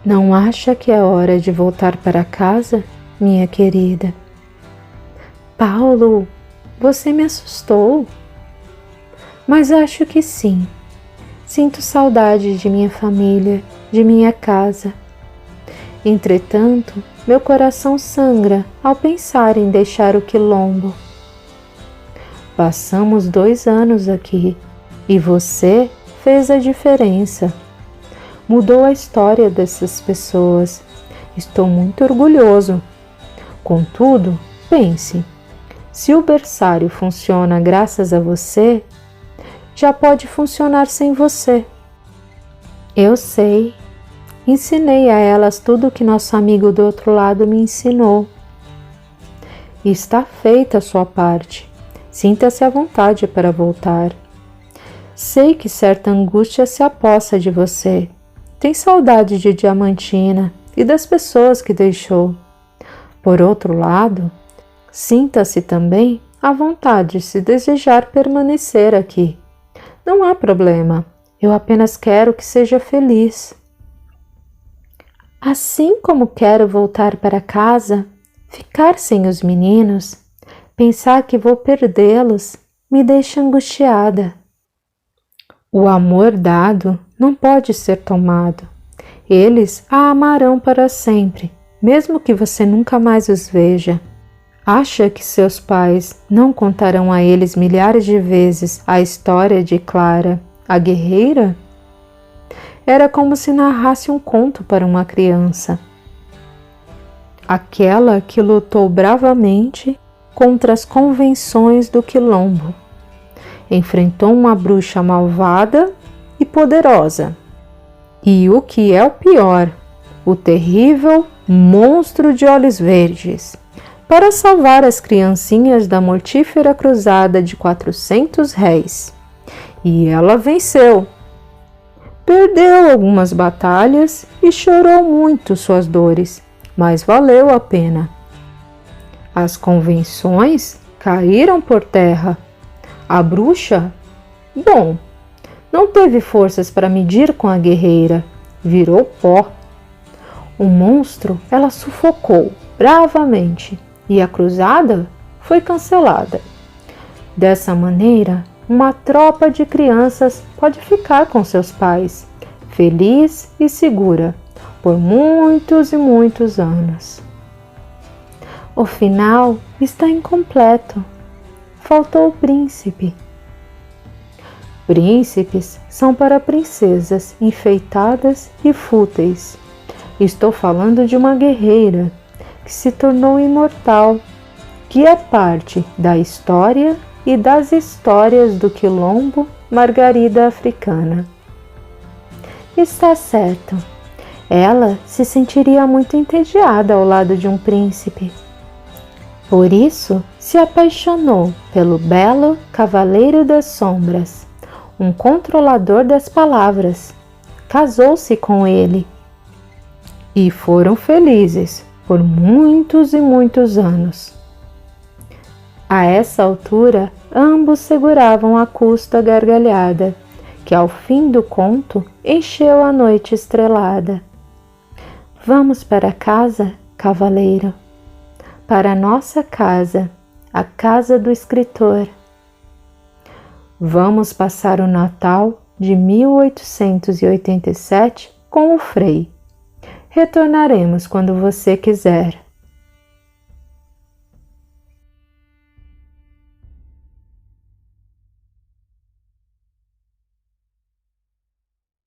Não acha que é hora de voltar para casa, minha querida? Paulo, você me assustou. Mas acho que sim. Sinto saudade de minha família, de minha casa. Entretanto, meu coração sangra ao pensar em deixar o quilombo. Passamos 2 anos aqui e você fez a diferença. Mudou a história dessas pessoas. Estou muito orgulhoso. Contudo, pense, se o berçário funciona graças a você, já pode funcionar sem você. Eu sei. Ensinei a elas tudo o que nosso amigo do outro lado me ensinou. Está feita a sua parte. Sinta-se à vontade para voltar. Sei que certa angústia se apossa de você. Tem saudade de Diamantina e das pessoas que deixou. Por outro lado, sinta-se também à vontade se desejar permanecer aqui. Não há problema. Eu apenas quero que seja feliz. Assim como quero voltar para casa, ficar sem os meninos, pensar que vou perdê-los, me deixa angustiada. O amor dado não pode ser tomado. Eles a amarão para sempre, mesmo que você nunca mais os veja. Acha que seus pais não contarão a eles milhares de vezes a história de Clara, a guerreira? Era como se narrasse um conto para uma criança. Aquela que lutou bravamente contra as convenções do quilombo. Enfrentou uma bruxa malvada e poderosa. E o que é o pior, o terrível monstro de olhos verdes, para salvar as criancinhas da mortífera cruzada de 400 réis. E ela venceu. Perdeu algumas batalhas e chorou muito suas dores, mas valeu a pena. As convenções caíram por terra. A bruxa, bom, não teve forças para medir com a guerreira, virou pó. O monstro ela sufocou bravamente e a cruzada foi cancelada. Dessa maneira, uma tropa de crianças pode ficar com seus pais, feliz e segura, por muitos e muitos anos. O final está incompleto. Faltou o príncipe. Príncipes são para princesas enfeitadas e fúteis. Estou falando de uma guerreira que se tornou imortal, que é parte da história e das histórias do quilombo Margarida Africana. Está certo. Ela se sentiria muito entediada ao lado de um príncipe. Por isso, se apaixonou pelo belo Cavaleiro das Sombras, um controlador das palavras. Casou-se com ele. E foram felizes por muitos e muitos anos. A essa altura, ambos seguravam a custa gargalhada, que ao fim do conto encheu a noite estrelada. Vamos para casa, cavaleiro, para nossa casa, a casa do escritor. Vamos passar o Natal de 1887 com o Frei. Retornaremos quando você quiser.